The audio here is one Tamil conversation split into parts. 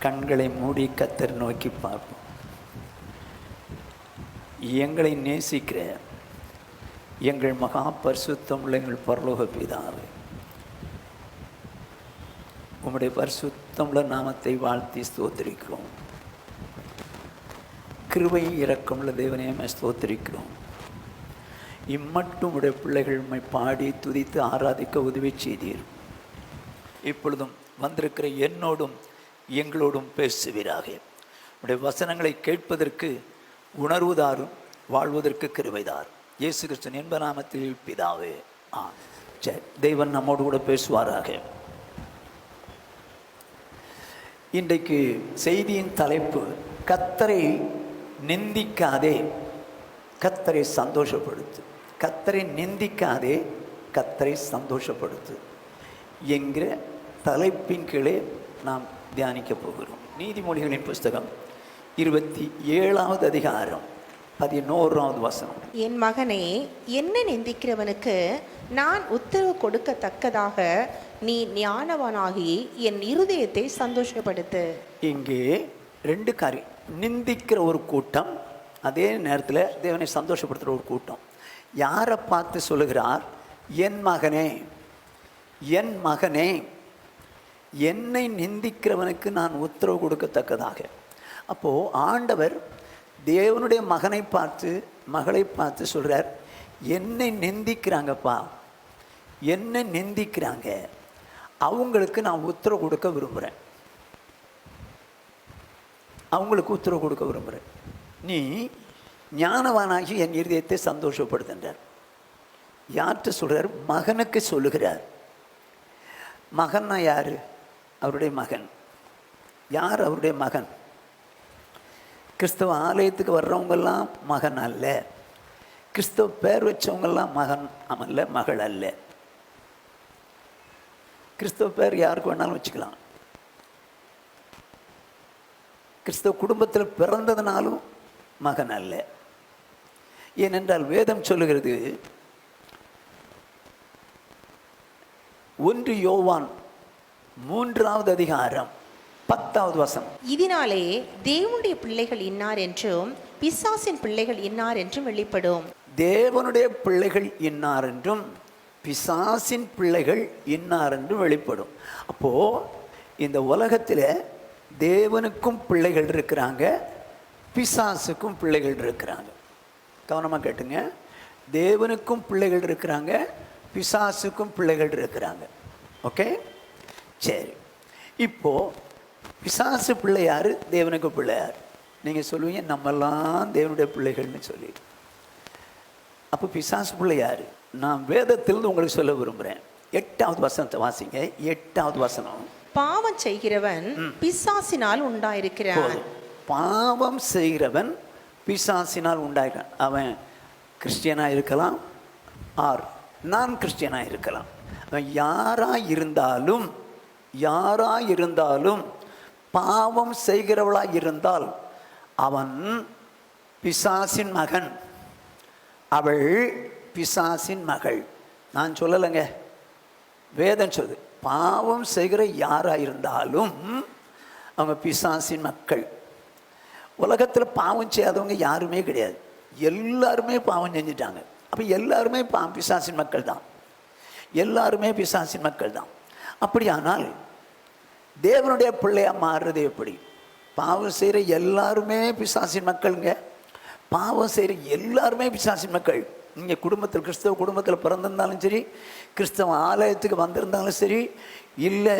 கண்களை மூடி கர்த்தர் நோக்கி பார்ப்போம். எங்களை நேசிக்கிற எங்கள் மகா பரிசுத்தமுள்ள எங்கள் பரலோக பிதாவே, உம்முடைய பரிசுத்தமுள்ள நாமத்தை வாழ்த்தி ஸ்தோத்திரிக்கிறோம். கிருபை இரக்கமுள்ள தேவனே ஸ்தோத்திரிக்கிறோம். இம்மட்டும் உடைய பிள்ளைகள் உம்மை பாடி துதித்து ஆராதிக்க உதவி செய்தீர். இப்பொழுதும் வந்திருக்கிற என்னோடும் எங்களோடும் பேசுவீராக. உடைய வசனங்களை கேட்பதற்கு உணர்வுதாரும், வாழ்வதற்கு கிருபைதார். இயேசு கிறிஸ்து என்ப நாமத்தில் பிதாவே, சரி, தெய்வன் நம்மோடு கூட பேசுவாராக. இன்றைக்கு செய்தியின் தலைப்பு, கர்த்தரை நிந்திக்காதே, கர்த்தரை சந்தோஷப்படுத்து. கர்த்தரை நிந்திக்காதே, கர்த்தரை சந்தோஷப்படுத்து என்கிற தலைப்பின் கீழே நாம் தியானிக்க போகிறோம். நீதிமொழிகளின் புஸ்தகம் 27வது அதிகாரம் 11வது வசனம். என் மகனே, என்னை நிந்திக்கிறவனுக்கு நான் உத்தரவு கொடுக்கத்தக்கதாக நீ ஞானவானாகி என் இருதயத்தை சந்தோஷப்படுத்து. இங்கே ரெண்டு காரியம். நிந்திக்கிற ஒரு கூட்டம், அதே நேரத்தில் தேவனை சந்தோஷப்படுத்துகிற ஒரு கூட்டம். யாரை பார்த்து சொல்லுகிறார்? என் மகனே, என் மகனே, என்னை நிந்திக்கிறவனுக்கு நான் உத்தரவு கொடுக்கத்தக்கதாக. அப்போது ஆண்டவர் தேவனுடைய மகனை பார்த்து, மகளை பார்த்து சொல்கிறார், என்னை நிந்திக்கிறாங்கப்பா, என்னை நிந்திக்கிறாங்க, அவங்களுக்கு நான் உத்தரவு கொடுக்க விரும்புகிறேன், அவங்களுக்கு உத்தரவு கொடுக்க விரும்புகிறேன். நீ ஞானவானாகி என் இருதயத்தை சந்தோஷப்படுத்துகிறார். யார்கிட்ட சொல்கிறார்? மகனுக்கு சொல்லுகிறார். மகன்னா யார்? அவருடைய மகன். யார் அவருடைய மகன்? கிறிஸ்தவ ஆலயத்துக்கு வர்றவங்கெல்லாம் மகன் அல்ல. கிறிஸ்தவ பேர் வச்சவங்கெல்லாம் மகன் அல்ல, மகள் அல்ல. கிறிஸ்தவ பேர் யாருக்கு வேணாலும் வச்சுக்கலாம். கிறிஸ்தவ குடும்பத்தில் பிறந்ததுனாலும் மகன் அல்ல. ஏனென்றால் வேதம் சொல்லுகிறது, 1 யோவான் 3வது அதிகாரம் 10வது வசனம். இதனாலே தேவனுடைய பிள்ளைகள் இன்னார் என்றும் பிசாசின் பிள்ளைகள் இன்னார் என்றும் வெளிப்படும். தேவனுடைய பிள்ளைகள் இன்னார் என்றும் பிசாசின் பிள்ளைகள் இன்னார் என்றும் வெளிப்படும். அப்போது இந்த உலகத்தில் தேவனுக்கும் பிள்ளைகள் இருக்கிறாங்க, பிசாசுக்கும் பிள்ளைகள் இருக்கிறாங்க. கவனமாக கேட்டுங்க. தேவனுக்கும் பிள்ளைகள் இருக்கிறாங்க, பிசாசுக்கும் பிள்ளைகள் இருக்கிறாங்க. ஓகே, சரி. இப்போது பிசாசு பிள்ளை யார், தேவனுக்கு பிள்ளை யார்? நீங்கள் சொல்லுவீங்க, நம்மெல்லாம் தேவனுடைய பிள்ளைகள்னு சொல்லி. அப்போ பிசாசு பிள்ளை யார்? நான் வேதத்திலிருந்து உங்களுக்கு சொல்ல விரும்புகிறேன். 8வது வசனத்தை வாசிங்க. 8வது வசனம். பாவம் செய்கிறவன் பிசாசினால் உண்டாயிருக்கிறான். பாவம் செய்கிறவன் பிசாசினால் உண்டாயிருக்கான். அவன் கிறிஸ்டியனாக இருக்கலாம், ஆர் நான் கிறிஸ்டியனாக இருக்கலாம். அவன் யாராக இருந்தாலும் பாவம் செய்கிறவளாக இருந்தால் அவன் பிசாசின் மகன், அவள் பிசாசின் மகள். நான் சொல்லலைங்க, வேதம் சொல்லுது. பாவம் செய்கிற யாராக இருந்தாலும் அவங்க பிசாசின் மக்கள். உலகத்தில் பாவம் செய்யாதவங்க யாருமே கிடையாது. எல்லாருமே பாவம் செஞ்சிட்டாங்க. அப்போ எல்லாருமே பிசாசின் மக்கள் தான். எல்லாருமே பிசாசின் மக்கள் தான். அப்படியானால் தேவனுடைய பிள்ளையாக மாறுறது எப்படி? பாவம் செய்கிற எல்லாருமே பிசாசின் மக்களுங்க. பாவம் செய்கிற எல்லாருமே பிசாசின் மக்கள். நீங்கள் குடும்பத்தில், கிறிஸ்தவ குடும்பத்தில் பிறந்திருந்தாலும் சரி, கிறிஸ்தவ ஆலயத்துக்கு வந்திருந்தாலும் சரி, இல்லை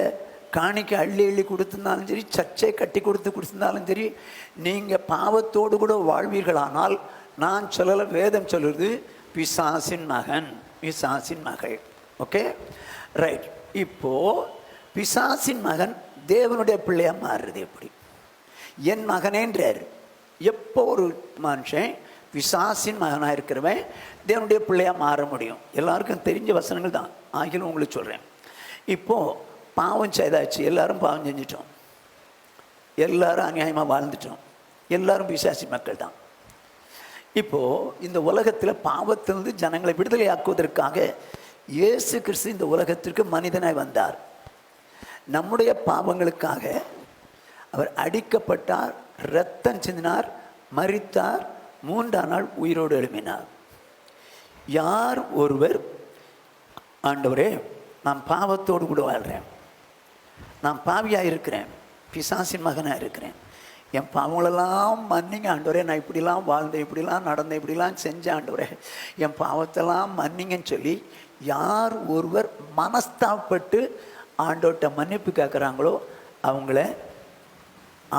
காணிக்க அள்ளி கொடுத்திருந்தாலும் சரி, சர்ச்சை கட்டி கொடுத்திருந்தாலும் சரி, நீங்கள் பாவத்தோடு கூட வாழ்வீர்களானால், நான் சொல்லலை, வேதம் சொல்லுறது, பிசாசின் மகன், பிசாசின் மகள். Okay, right. இப்போது பிசாசின் மகன் தேவனுடைய பிள்ளையாக மாறுறது எப்படி? என் மகனேன்றார். எப்போ ஒரு மனுஷன் பிசாசின் மகனாக இருக்கிறவன் தேவனுடைய பிள்ளையாக மாற முடியும்? எல்லாருக்கும் தெரிஞ்ச வசனங்கள் தான், ஆகிலும் உங்களுக்கு சொல்கிறேன். இப்போது பாவம் செய்தாச்சு, எல்லாரும் பாவம் செஞ்சிட்டோம், எல்லாரும் அநியாயமாக வாழ்ந்துட்டோம், எல்லாரும் பிசாசி மக்கள் தான். இப்போது இந்த உலகத்தில் பாவத்திலிருந்து ஜனங்களை விடுதலையாக்குவதற்காக இயேசு கிறிஸ்து இந்த உலகத்திற்கு மனிதனாய் வந்தார். நம்முடைய பாவங்களுக்காக அவர் அடிக்கப்பட்டார், இரத்தம் சிந்தினார், மரித்தார், 3ஆம் நாள் உயிரோடு எழுப்பினார். யார் ஒருவர், ஆண்டவரே நான் பாவத்தோடு கூட வாழ்கிறேன், நான் பாவியாக இருக்கிறேன், பிசாசின் மகனாக இருக்கிறேன், என் பாவங்களெல்லாம் மன்னிங்க ஆண்டவரே, நான் இப்படிலாம் வாழ்ந்தேன், இப்படிலாம் நடந்தேன், இப்படிலாம் செஞ்சேன் ஆண்டவரே, என் பாவத்தெல்லாம் மன்னிங்கன்னு சொல்லி யார் ஒருவர் மனஸ்தாபப்பட்டு ஆண்டவர்கிட்ட மன்னிப்பு கேட்குறாங்களோ அவங்கள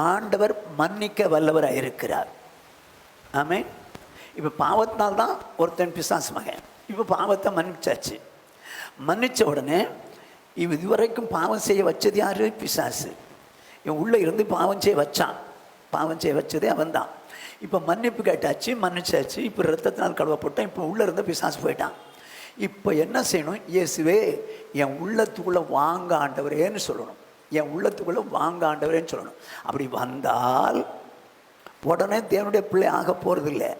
ஆண்டவர் மன்னிக்க வல்லவராக இருக்கிறார். ஆமென். இப்போ பாவத்தினால்தான் ஒருத்தன் பிசாசு மகன். இப்போ பாவத்தை மன்னிச்சாச்சு. மன்னித்த உடனே இதுவரைக்கும் பாவம் செய்ய வச்சது யார்? பிசாசு. இவன் உள்ளே இருந்து பாவம் செய்ய வச்சான். பாவம் செய்ய வச்சதே அவன் தான். இப்போ மன்னிப்பு கேட்டாச்சு, மன்னிச்சாச்சு, இப்போ ரத்தத்தினால் கழுவப்பட்டான், இப்போ உள்ளே இருந்த பிசாசு போயிட்டான். இப்போ என்ன செய்யணும்? இயேசுவே என் உள்ளத்துக்குள்ளே வாங்க ஆண்டவரேன்னு சொல்லணும். என் உள்ளத்துக்குள்ளே வாங்க ஆண்டவரேன்னு சொல்லணும். அப்படி வந்தால் உடனே தேவனுடைய பிள்ளை ஆக போகிறதில்லை.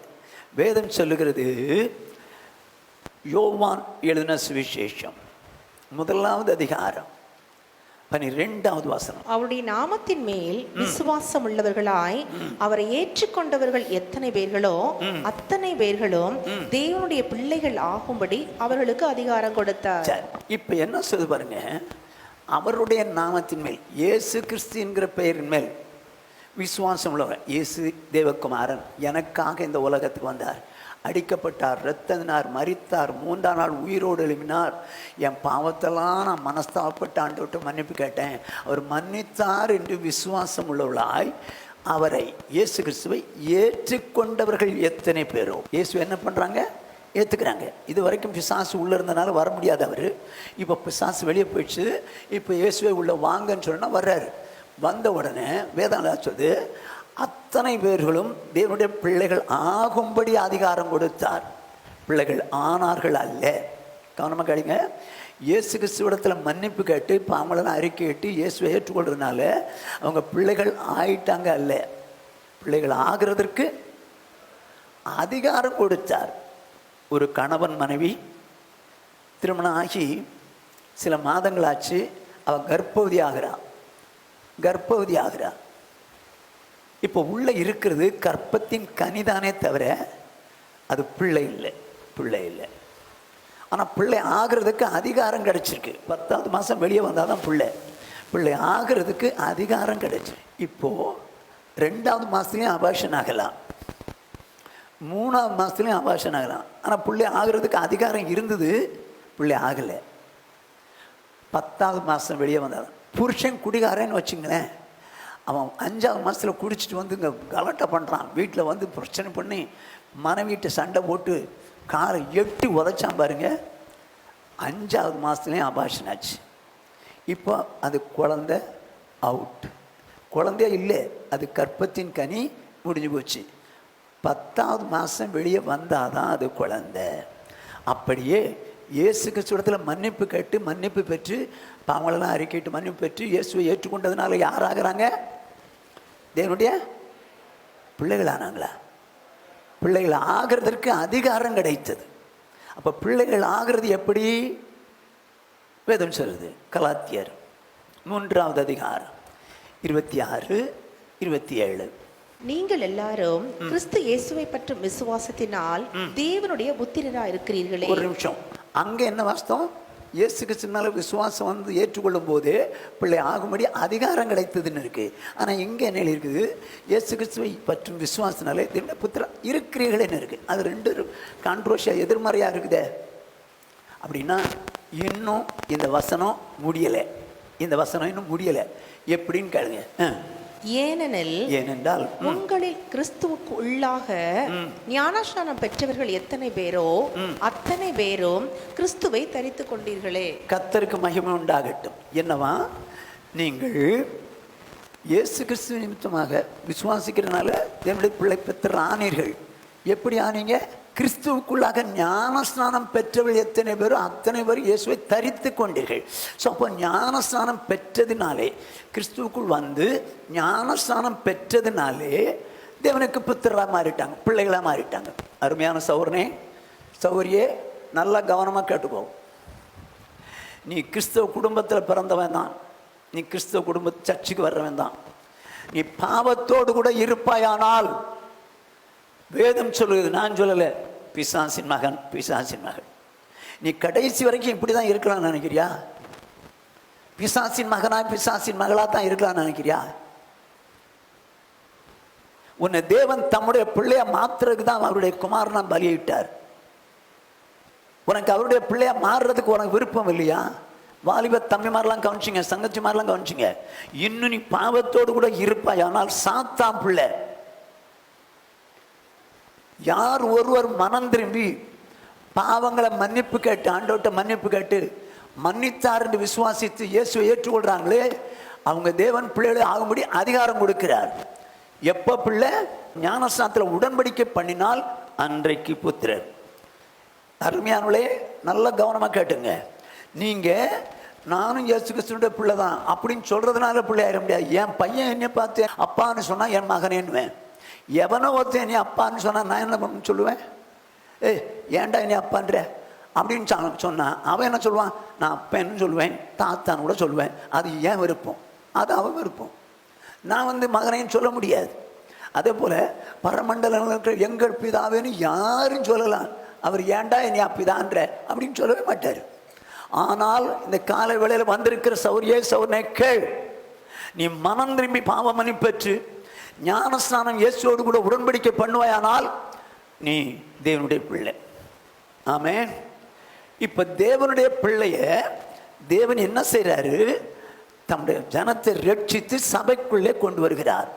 வேதம் சொல்லுகிறது, யோவான் எழுதின சுவிசேஷம் 1வது அதிகாரம் 12வது வசனம். அவருடைய நாமத்தின் மேல் விசுவாசம் உள்ளவர்களாய் அவரை ஏற்றுக்கொண்டவர்கள் எத்தனை பேர்களோ அத்தனை பேர்களும் தேவனுடைய பிள்ளைகள் ஆகும்படி அவர்களுக்கு அதிகாரம் கொடுத்தார். இப்ப என்ன சொல்லுது பாருங்க, அவருடைய நாமத்தின் மேல், இயேசு கிறிஸ்து என்கிற பெயரின் மேல் விசுவாசம் உள்ளவர். இயேசு தேவகுமாரன் எனக்காக இந்த உலகத்துக்கு வந்தார், அடிக்கப்பட்டார், இரத்தத்தினார், மரித்தார், 3ஆம் நாள் உயிரோடு எழுப்பினார், என் பாவத்தெல்லாம் நான் மனஸ்தாபப்பட்டு ஆண்டவர்கிட்ட மன்னிப்பு கேட்டேன், அவர் மன்னித்தார் என்று விசுவாசம் உள்ளவர்களாய் அவரை, இயேசு கிறிஸ்துவை ஏற்றுக்கொண்டவர்கள் எத்தனை பேரோ. இயேசு என்ன பண்ணுறாங்க? ஏற்றுக்கிறாங்க. இது வரைக்கும் பிசாசு உள்ளே இருந்தனால வர முடியாது அவர். இப்போ பிசாசு வெளியே போயிடுச்சு. இப்போ இயேசுவை உள்ள வாங்கன்னு சொன்னால் வர்றாரு. வந்த உடனே வேதாளம் சொல்லுது, அத்தனை பேர்களும் தேவனுடைய பிள்ளைகள் ஆகும்படி அதிகாரம் கொடுத்தார். பிள்ளைகள் ஆனார்கள் அல்ல. கவனமாக கேளுங்க. இயேசு கிறிஸ்துவிடத்தில் மன்னிப்பு கேட்டு பாவங்களெல்லாம் அறிக்கை கேட்டு இயேசுவை ஏற்றுக்கொள்றதுனால அவங்க பிள்ளைகள் ஆயிட்டாங்க அல்ல, பிள்ளைகள் ஆகிறதற்கு அதிகாரம் கொடுத்தார். ஒரு கணவன் மனைவி திருமணம் ஆகி சில மாதங்கள் ஆச்சு, அவள் கர்ப்பவதி ஆகிறா. இப்போ உள்ளே இருக்கிறது கர்ப்பத்தின் கனிதானே தவிர அது பிள்ளை இல்லை. ஆனால் பிள்ளை ஆகிறதுக்கு அதிகாரம் கிடைச்சிருக்கு. 10வது மாதம் வெளியே வந்தால் தான் பிள்ளை ஆகிறதுக்கு அதிகாரம் கிடைச்சி. இப்போது 2வது மாதத்துலேயும் அபார்ஷன் ஆகலாம், 3வது மாதத்துலேயும் அபார்ஷன் ஆகலாம். ஆனால் பிள்ளை ஆகிறதுக்கு அதிகாரம் இருந்தது, பிள்ளை ஆகலை. 10வது மாதம் வெளியே வந்தால் தான். புருஷன் குடிகாரன்னு வச்சுங்களேன், அவன் 5வது மாதத்தில் குடிச்சிட்டு வந்து இங்கே கலாட்டை பண்ணுறான், வீட்டில் வந்து பிரச்சனை பண்ணி மனைவிட்டு சண்டை போட்டு காரை எட்டி உதைச்சான் பாருங்க, 5வது மாதத்துலேயும் அபார்ஷன் ஆச்சு. இப்போ அது குழந்தை அவுட், குழந்தையே இல்லை, அது கர்ப்பத்தின் கனி முடிஞ்சு போச்சு. 10வது மாதம் வெளியே வந்தால் தான் அது குழந்தை. அப்படியே இயேசு கிறிஸ்துவிடத்தில் மன்னிப்பு கேட்டு மன்னிப்பு பெற்று பாவங்களெல்லாம் அறிக்கைட்டு மன்னிப்பு பெற்று இயேசுவை ஏற்றுக்கொண்டதுனால யார் ஆகிறாங்க? தேவனுடைய பிள்ளைகள் ஆனாங்களா? பிள்ளைகள் ஆகிறதற்கு அதிகாரம் கிடைத்தது. அப்போ பிள்ளைகள் ஆகிறது எப்படி? வேதம் சொல்லுது. கலாத்தியர் 3வது அதிகாரம் 26, 27. நீங்கள் எல்லாரும் கிறிஸ்து இயேசுவை பற்றும் விசுவாசத்தினால் தேவனுடைய புத்திரரா இருக்கிறீர்களே. ஒரு நிமிஷம், அங்கே என்ன வாஸ்தவம்? இயேசு கிறிஸ்துனால விசுவாசம் வந்து ஏற்றுக்கொள்ளும் போது பிள்ளை ஆகும்படி அதிகாரம் கிடைத்ததுன்னு இருக்கு. ஆனால் இங்கே என்ன இருக்குது? இயேசு கிறிஸ்துவை பற்றும் விசுவாசனாலே தேவனுடைய புத்திரா இருக்கிறீர்களேன்னு இருக்கு. அது 2 கான்ட்ரோவர்சியாக எதிர்மறையாக இருக்குதே. அப்படின்னா இன்னும் இந்த வசனம் முடியலை. எப்படின்னு கேளுங்க. ஏனென்றால் உங்களில் கிறிஸ்துவுக்கு உள்ளாக ஞானஸ்நானம் பெற்றவர்கள் எத்தனை பேரோ அத்தனை பேரும் கிறிஸ்துவை தரித்து கொண்டீர்களே. கர்த்தருக்கு மகிமை உண்டாகட்டும். என்னவா? நீங்கள் இயேசு கிறிஸ்து நிமித்தமாக விசுவாசிக்கிறதுனால தேவனுடைய பிள்ளை பெற்ற ஆனீர்கள். எப்படி ஆனீங்க? கிறிஸ்துவுக்குள்ளாக ஞானஸ்நானம் பெற்றவர்கள் எத்தனை பேரோ அத்தனை பேர் இயேசுவை தரித்து கொண்டீர்கள். ஸோ அப்போ ஞானஸ்நானம் பெற்றதினாலே, கிறிஸ்துவுக்குள் வந்து ஞானஸ்நானம் பெற்றதினாலே தேவனுக்கு புத்திரராக மாறிட்டாங்க, பிள்ளைகளாக மாறிட்டாங்க. அருமையான சௌரியே நல்லா கவனமாக கேட்டுக்கோ. நீ கிறிஸ்தவ குடும்பத்தில் பிறந்தவன் தான், நீ கிறிஸ்தவ சர்ச்சுக்கு வர்றவன் தான். நீ பாவத்தோடு கூட இருப்பாயானால், வேதம் சொல்லுது, நான் சொல்லல, பிசாசின் மகன், பிசாசின் மகள். நீ கடைசி வரைக்கும் இப்படிதான் இருக்கலாம்னு நினைக்கிறியா? பிசாசின் மகனா பிசாசின் மகளா தான் இருக்கலாம்னு நினைக்கிறியா? உன்னை தேவன் தம்முடைய பிள்ளைய மாத்துறதுக்கு தான் அவருடைய குமாரனா பலியிட்டார். உனக்கு அவருடைய பிள்ளைய மாறுறதுக்கு உனக்கு விருப்பம் இல்லையா? வாலிப தம்பி மாதிரிலாம் கவனிச்சிங்க, சங்கச்சி மாதிரிலாம் கவனிச்சிங்க. இன்னும் நீ பாவத்தோடு கூட இருப்பாய், ஆனால் சாத்தான் பிள்ளை. யார் ஒருவர் மனம் திரும்பி பாவங்களை மன்னிப்பு கேட்டு, ஆண்டவர்கிட்ட மன்னிப்பு கேட்டு மன்னித்தார் என்று விசுவாசித்து இயேசுவை ஏற்றுக்கொள்றாங்களே, அவங்க தேவன் பிள்ளைகளை ஆகும்படி அதிகாரம் கொடுக்கிறார். எப்ப பிள்ளை? ஞானஸ்நானத்தில் உடன்படிக்கை பண்ணினால் அன்றைக்கு புத்திரர். அருமையானவளே, நல்ல கவனமா கேட்டுங்க. நீங்க நானும் இயேசு கிறிஸ்துவினுடைய பிள்ளை தான் அப்படின்னு சொல்றதுனால பிள்ளை ஆயிட முடியாது. என் பையன் என்னை பார்த்து அப்பான்னு சொன்னா என் மகனேன்னுவேன். எவனோ ஒருத்தன் என்னை அப்பான்னு சொன்னா நான் என்ன பண்ண சொல்லுவேன்? ஏன்டா என்னை அப்பான்ற அப்படின்னு சொன்னா அவன் என்ன சொல்லுவான்? நான் அப்பன்னு சொல்லுவேன், தாத்தான்னு கூட சொல்லுவேன். அது ஏன் விருப்பம், அது அவன் விருப்பம். நான் மகனையும் சொல்ல முடியாது. அதே போல பரமண்டலம் இருக்கிற எங்கள் பிதாவேன்னு யாரும் சொல்லலாம். அவர் ஏன்டா என்னை அப்பிதான்ற அப்படின்னு சொல்லவே மாட்டார். ஆனால் இந்த காலை வேளையில் வந்திருக்கிற சௌரியே சௌரனை கேள். நீ மனம் திரும்பி பாவ மன்னிப்பு பெற்று ஞானஸ்நானம் இயேசுவோடு கூட உடன்படிக்கை பண்ணுவாயானால் நீ தேவனுடைய பிள்ளை. ஆமென். இப்ப தேவனுடைய பிள்ளைய தேவன் என்ன செய்யறாரு? தம்முடைய ஜனத்தை ரட்சித்து சபைக்குள்ளே கொண்டு வருகிறார்.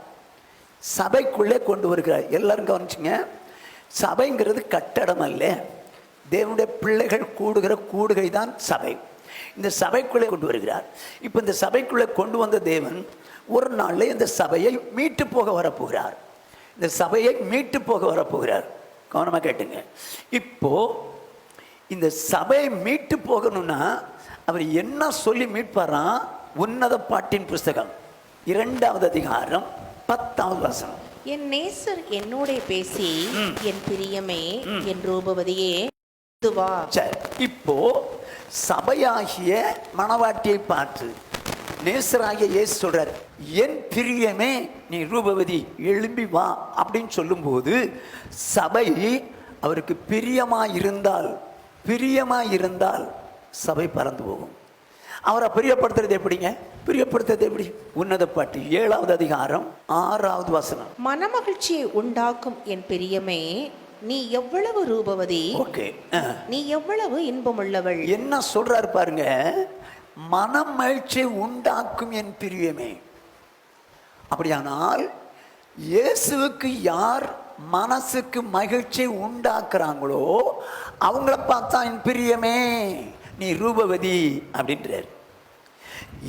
சபைக்குள்ளே கொண்டு வருகிறார். எல்லாரும் கவனிச்சுங்க, சபைங்கிறது கட்டடம் அல்ல. தேவனுடைய பிள்ளைகள் கூடுகிற கூடுகை தான் சபை. இந்த சபைக்குள்ளே கொண்டு வருகிறார். இப்போ இந்த சபைக்குள்ளே கொண்டு வந்த தேவன் ஒரு நாளில் இந்த சபையை மீட்டு போக வரப்போகிறார். இந்த சபையை மீட்டு போக வரப்போகிறார். கவனமாக கேட்டுங்க. இப்போ இந்த சபையை மீட்டு போகணும்னா அவர் என்ன சொல்லி மீட்பாராம்? உன்னத பாட்டின் புஸ்தகம் 2வது அதிகாரம் 10வது வசனம். என் நேசர் என்னோட பேசி என் பிரியமே என் ரூபவதியே வா. இப்போ சபையாகிய மணவாட்டியை பார்த்து நேசராகிய இயேசு சொல்றார், என் பிரியமே நீ ரூபவதி எழும்பி வா அப்படின்னு சொல்லும்போது சபை அவருக்கு பிரியமாயிருந்தால் சபை பறந்து போகும். அவரை பிரியப்படுத்துறது எப்படிங்க? பிரியப்படுத்துறது எப்படி? உன்னத பாட்டு 7வது அதிகாரம் 6வது வசனம். மனமகிழ்ச்சியை உண்டாக்கும் என் பிரியமே நீ எவ்வளவு ரூபவதி, நீ எவ்வளவு இன்பமுள்ளவள். என்ன சொல்றாரு பாருங்க, மனமகிழ்ச்சியை உண்டாக்கும் என் பிரியமே. அப்படியானால் இயேசுவுக்கு யார் மனசுக்கு மகிழ்ச்சியை உண்டாக்குறாங்களோ அவங்கள பார்த்தா என் பிரியமே நீ ரூபவதி அப்படின்றார்.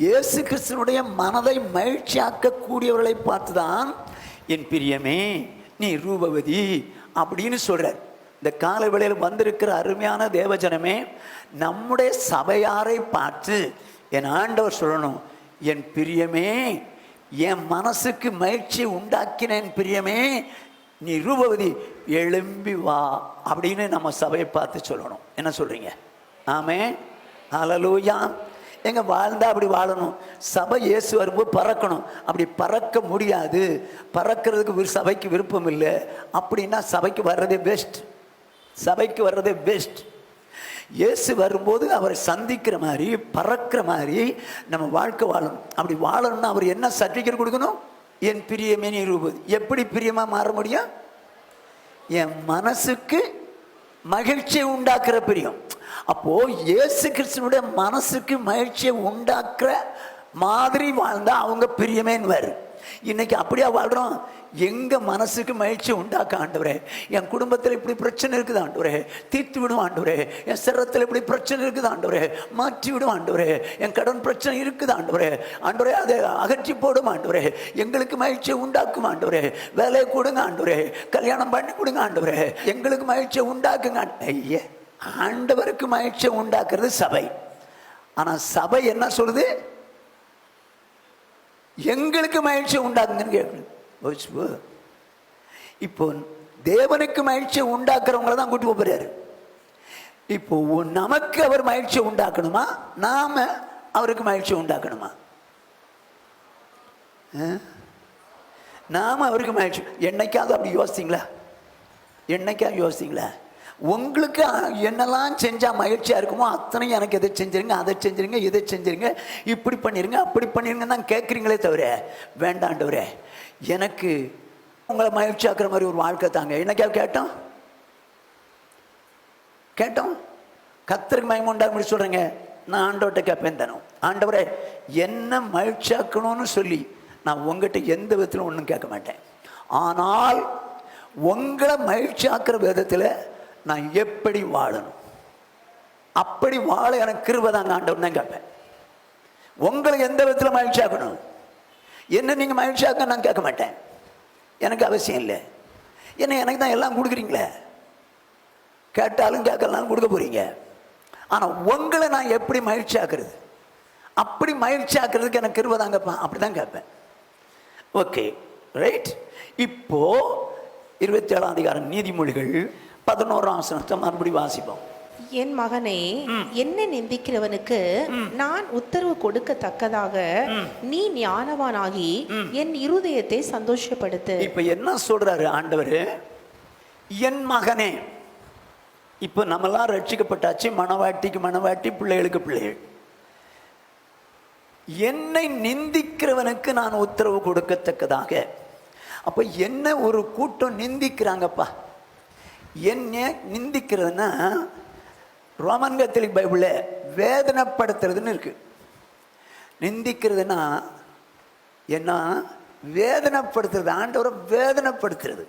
இயேசு கிறிஸ்துனுடைய மனதை மகிழ்ச்சியாக்க கூடியவர்களை பார்த்துதான் என் பிரியமே நீ ரூபவதி அப்படின்னு சொல்றார். இந்த காலை வேளையில் வந்திருக்கிற அருமையான தேவஜனமே, நம்முடைய சபையாரை பார்த்து என் ஆண்டவர் சொல்லணும், என் பிரியமே, என் மனசுக்கு மகிழ்ச்சியை உண்டாக்கின என் பிரியமே நீ ரூபவதி எழும்பி வா அப்படின்னு நம்ம சபையை பார்த்து சொல்லணும். என்ன சொல்றீங்க? ஆமென், ஹல்லேலூயா. எங்க வாழ்ந்தா அப்படி வாழணும். சபை இயேசு வரும்போது பறக்கணும். அப்படி பறக்க முடியாது, பறக்கிறதுக்கு சபைக்கு விருப்பம் இல்லை அப்படின்னா சபைக்கு வர்றதே பெஸ்ட். சபைக்கு வர்றதே பெஸ்ட். இயேசு வரும்போது அவரை சந்திக்கிற மாதிரி பறக்கிற மாதிரி நம்ம வாழ்க்கை வாழணும். அப்படி வாழணும்னா அவர் என்ன சர்டிஃபிகேட் கொடுக்கணும்? என் பிரியமே நீ ரூபவதி. எப்படி பிரியமா மாற முடியும்? என் மனசுக்கு மகிழ்ச்சியை உண்டாக்குற பிரியம். அப்போ இயேசு கிறிஸ்துனுடைய மனசுக்கு மகிழ்ச்சியை உண்டாக்குற மாதிரி வாழ்ந்தா அவங்க பிரியமேன்னு. இன்னைக்கு அப்படியா வாழ்றோம்? எங்க மனசுக்கு மகிழ்ச்சி உண்டாக்க ஆண்டவரே, என் குடும்பத்தில் இப்படி பிரச்சனை இருக்குது ஆண்டவரே, தீர்த்து விடும் ஆண்டவரே, என் சரத்தில் இப்படி பிரச்சனை இருக்குது ஆண்டவரே, மாற்றி விடும் ஆண்டவரே, என் கடன் பிரச்சனை இருக்குது ஆண்டவரே, ஆண்டவரே அதை அகற்றி போடும் ஆண்டவரே, எங்களுக்கு மகிழ்ச்சியை உண்டாக்கும் ஆண்டவரே, வேலையை கொடுங்க ஆண்டவரே, கல்யாணம் பண்ணி கொடுங்க ஆண்டவரே, எங்களுக்கு மகிழ்ச்சியை உண்டாக்குங்க. ஐயே, ஆண்டவருக்கு மகிழ்ச்சியை உண்டாக்குறது சபை. ஆனா சபை என்ன சொல்லுது? எங்களுக்கு மகிழ்ச்சியை உண்டாக்குங்கன்னு கேட்கணும். இப்போ தேவனுக்கு மகிழ்ச்சியை உண்டாக்குறவங்கள தான் கூட்டு போறாரு. இப்போ நமக்கு அவர் மகிழ்ச்சியை உண்டாக்கணுமா, நாம அவருக்கு மகிழ்ச்சியை உண்டாக்கணுமா? நாம் அவருக்கு மகிழ்ச்சி. என்னைக்காவது அப்படி யோசித்தீங்களா? என்னைக்காவது யோசித்தீங்களா? உங்களுக்கு என்னெல்லாம் செஞ்சால் மகிழ்ச்சியாக இருக்குமோ அத்தனையும் எனக்கு எதை செஞ்சுருங்க, அதை செஞ்சுருங்க, இதை செஞ்சுருங்க, இப்படி பண்ணிடுங்க, அப்படி பண்ணிடுங்க தான் கேட்குறீங்களே தவிர, வேண்டாண்டவரே எனக்கு உங்களை மகிழ்ச்சி ஆக்குற மாதிரி ஒரு வாழ்க்கை தாங்க. என்னைக்காவது கேட்டோம்? கர்த்தருக்கு மகிமை உண்டாகும்படி சொல்கிறேங்க. நான் ஆண்டவர்கிட்ட கேட்பேன் தானோ, ஆண்டவரே என்ன மகிழ்ச்சியாக்கணும்னு சொல்லி நான் உங்ககிட்ட எந்த விதத்திலும் ஒன்றும் கேட்க மாட்டேன். ஆனால் உங்களை மகிழ்ச்சியாக்குற விதத்தில் நான் எப்படி வாழணும், அப்படி வாழ எனக்கு கிருபை தாங்க ஆண்டவர் தான் கேட்பேன். உங்களை எந்த விதத்தில் மகிழ்ச்சியாக்கணும், என்ன நீங்கள் மகிழ்ச்சியாக்க நான் கேட்க மாட்டேன். எனக்கு அவசியம் இல்லை. ஏன்னா எனக்கு தான் எல்லாம் கொடுக்குறீங்களே, கேட்டாலும் கேட்கலாம் கொடுக்க போறீங்க. ஆனால் உங்களை நான் எப்படி மகிழ்ச்சி ஆக்குறது, அப்படி மகிழ்ச்சி ஆக்குறதுக்கு எனக்கு கிருபை தாங்கப்பா, அப்படி தான் கேட்பேன். Okay right. இப்போ 27ஆம் அதிகாரம் நீதிமொழிகள் 11ஆம் வசனத்தை மறுபடி வாசிப்போம். என் மகனே, என்னை நிந்திக்கிறவனுக்கு நான் உத்தரவு கொடுக்கத்தக்கதாக நீ ஞானவானாகி என் இருதயத்தை சந்தோஷப்படுத்து. இப்ப என்ன சொல்றாரு ஆண்டவர்? என் மகனே. இப்ப நம்மெல்லாம் ரட்சிக்கப்பட்டாச்சு, மனவாட்டிக்கு மனவாட்டி, பிள்ளைகளுக்கு பிள்ளைகள். என்னை நிந்திக்கிறவனுக்கு நான் உத்தரவு கொடுக்கத்தக்கதாக. அப்ப என்ன ஒரு கூட்டம் நிந்திக்கிறாங்கப்பா. என்ன நிந்திக்கிறதுனா ரோமன் கத்தோலிக் பைபிளில் வேதனைப்படுத்துறதுன்னு இருக்கு. நிந்திக்கிறதுனா என்ன? வேதனைப்படுத்துறது, ஆண்டவரை வேதனைப்படுத்துறது.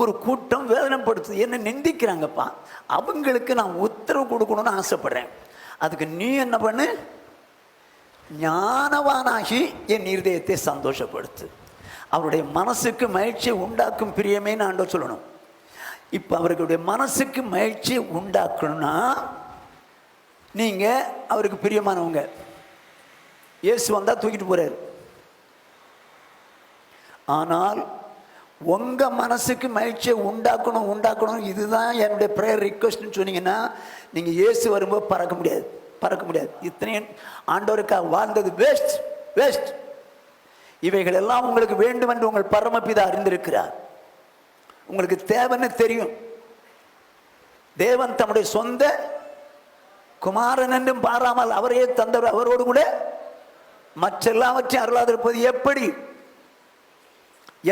ஒரு கூட்டம் வேதனைப்படுத்துது, என்ன நிந்திக்கிறாங்கப்பா, அவங்களுக்கு நான் உத்தரவு கொடுக்கணும்னு ஆசைப்படுறேன். அதுக்கு நீ என்ன பண்ணு? ஞானவானாகி என் இருதயத்தை சந்தோஷப்படுத்து. அவருடைய மனசுக்கு மகிழ்ச்சியை உண்டாக்கும் பிரியமேன்னு ஆண்டவர் சொல்லணும். இப்போ அவர்களுடைய மனசுக்கு மகிழ்ச்சி உண்டாக்கணும்னா நீங்கள் அவருக்கு பிரியமானவங்க. இயேசு வந்தால் தூக்கிட்டு போகிறார். ஆனால் உங்கள் மனசுக்கு மகிழ்ச்சியை உண்டாக்கணும், இதுதான் என்னுடைய ப்ரேயர் ரிக்வெஸ்ட்னு சொன்னீங்கன்னா நீங்கள் இயேசு வரும்போது பறக்க முடியாது. இத்தனையும் ஆண்டவருக்காக வாழ்ந்தது வேஸ்ட். இவைகள் எல்லாம் உங்களுக்கு வேண்டும் என்று உங்கள் பரமபிதா அறிந்திருக்கிறார். உங்களுக்கு தேவைன்னு தெரியும். தேவன் தம்முடைய சொந்த குமாரன் என்றும் பாராமல் அவரையே தந்தவர். அவரோடு கூட மற்றெல்லாவற்றையும் அருளாதிருப்பது எப்படி?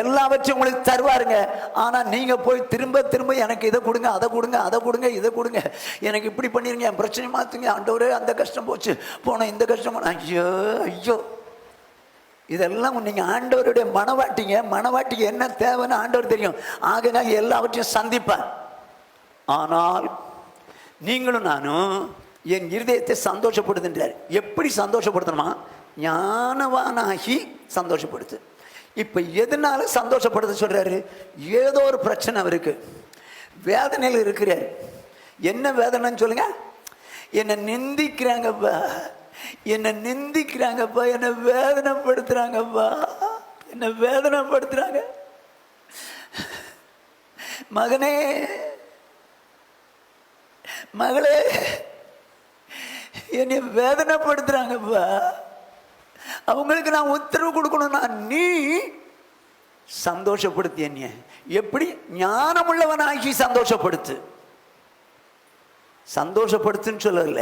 எல்லாவற்றையும் உங்களுக்கு தருவாருங்க. ஆனால் நீங்கள் போய் திரும்ப எனக்கு இதை கொடுங்க, அதை கொடுங்க, இதை கொடுங்க, எனக்கு இப்படி பண்ணிருங்க, என் பிரச்சனை மாற்றுங்க, ஆண்டவரே அந்த கஷ்டம் போச்சு, போன இந்த கஷ்டம், ஐயோ. இதெல்லாம் நீங்கள் ஆண்டவருடைய மனவாட்டிக்கு என்ன தேவைன்னு ஆண்டவர் தெரியும். ஆக எல்லாவற்றையும் சந்திப்பார். ஆனால் நீங்களும் நானும் என் இருதயத்தை சந்தோஷப்படுத்துன்றார். எப்படி சந்தோஷப்படுத்தணுமா? ஞானவானாகி சந்தோஷப்படுத்து. இப்போ எதனால சந்தோஷப்படுத்த சொல்றாரு? ஏதோ ஒரு பிரச்சனை அவருக்கு, வேதனையில் இருக்கிறார். என்ன வேதனைன்னு சொல்லுங்க? என்னை நிந்திக்கிறாங்கப்பா, என்னை வேதனைப்படுத்துறாங்கப்பா, என்னை வேதனைப்படுத்துறாங்க. மகனே, மகளே, என்னை வேதனைப்படுத்துறாங்கப்பா, அவங்களுக்கு நான் உத்தரவு கொடுக்கணும்னா நீ சந்தோஷப்படுத்தி என்ன எப்படி? ஞானமுள்ளவனாகி சந்தோஷப்படுத்துன்னு சொல்லல,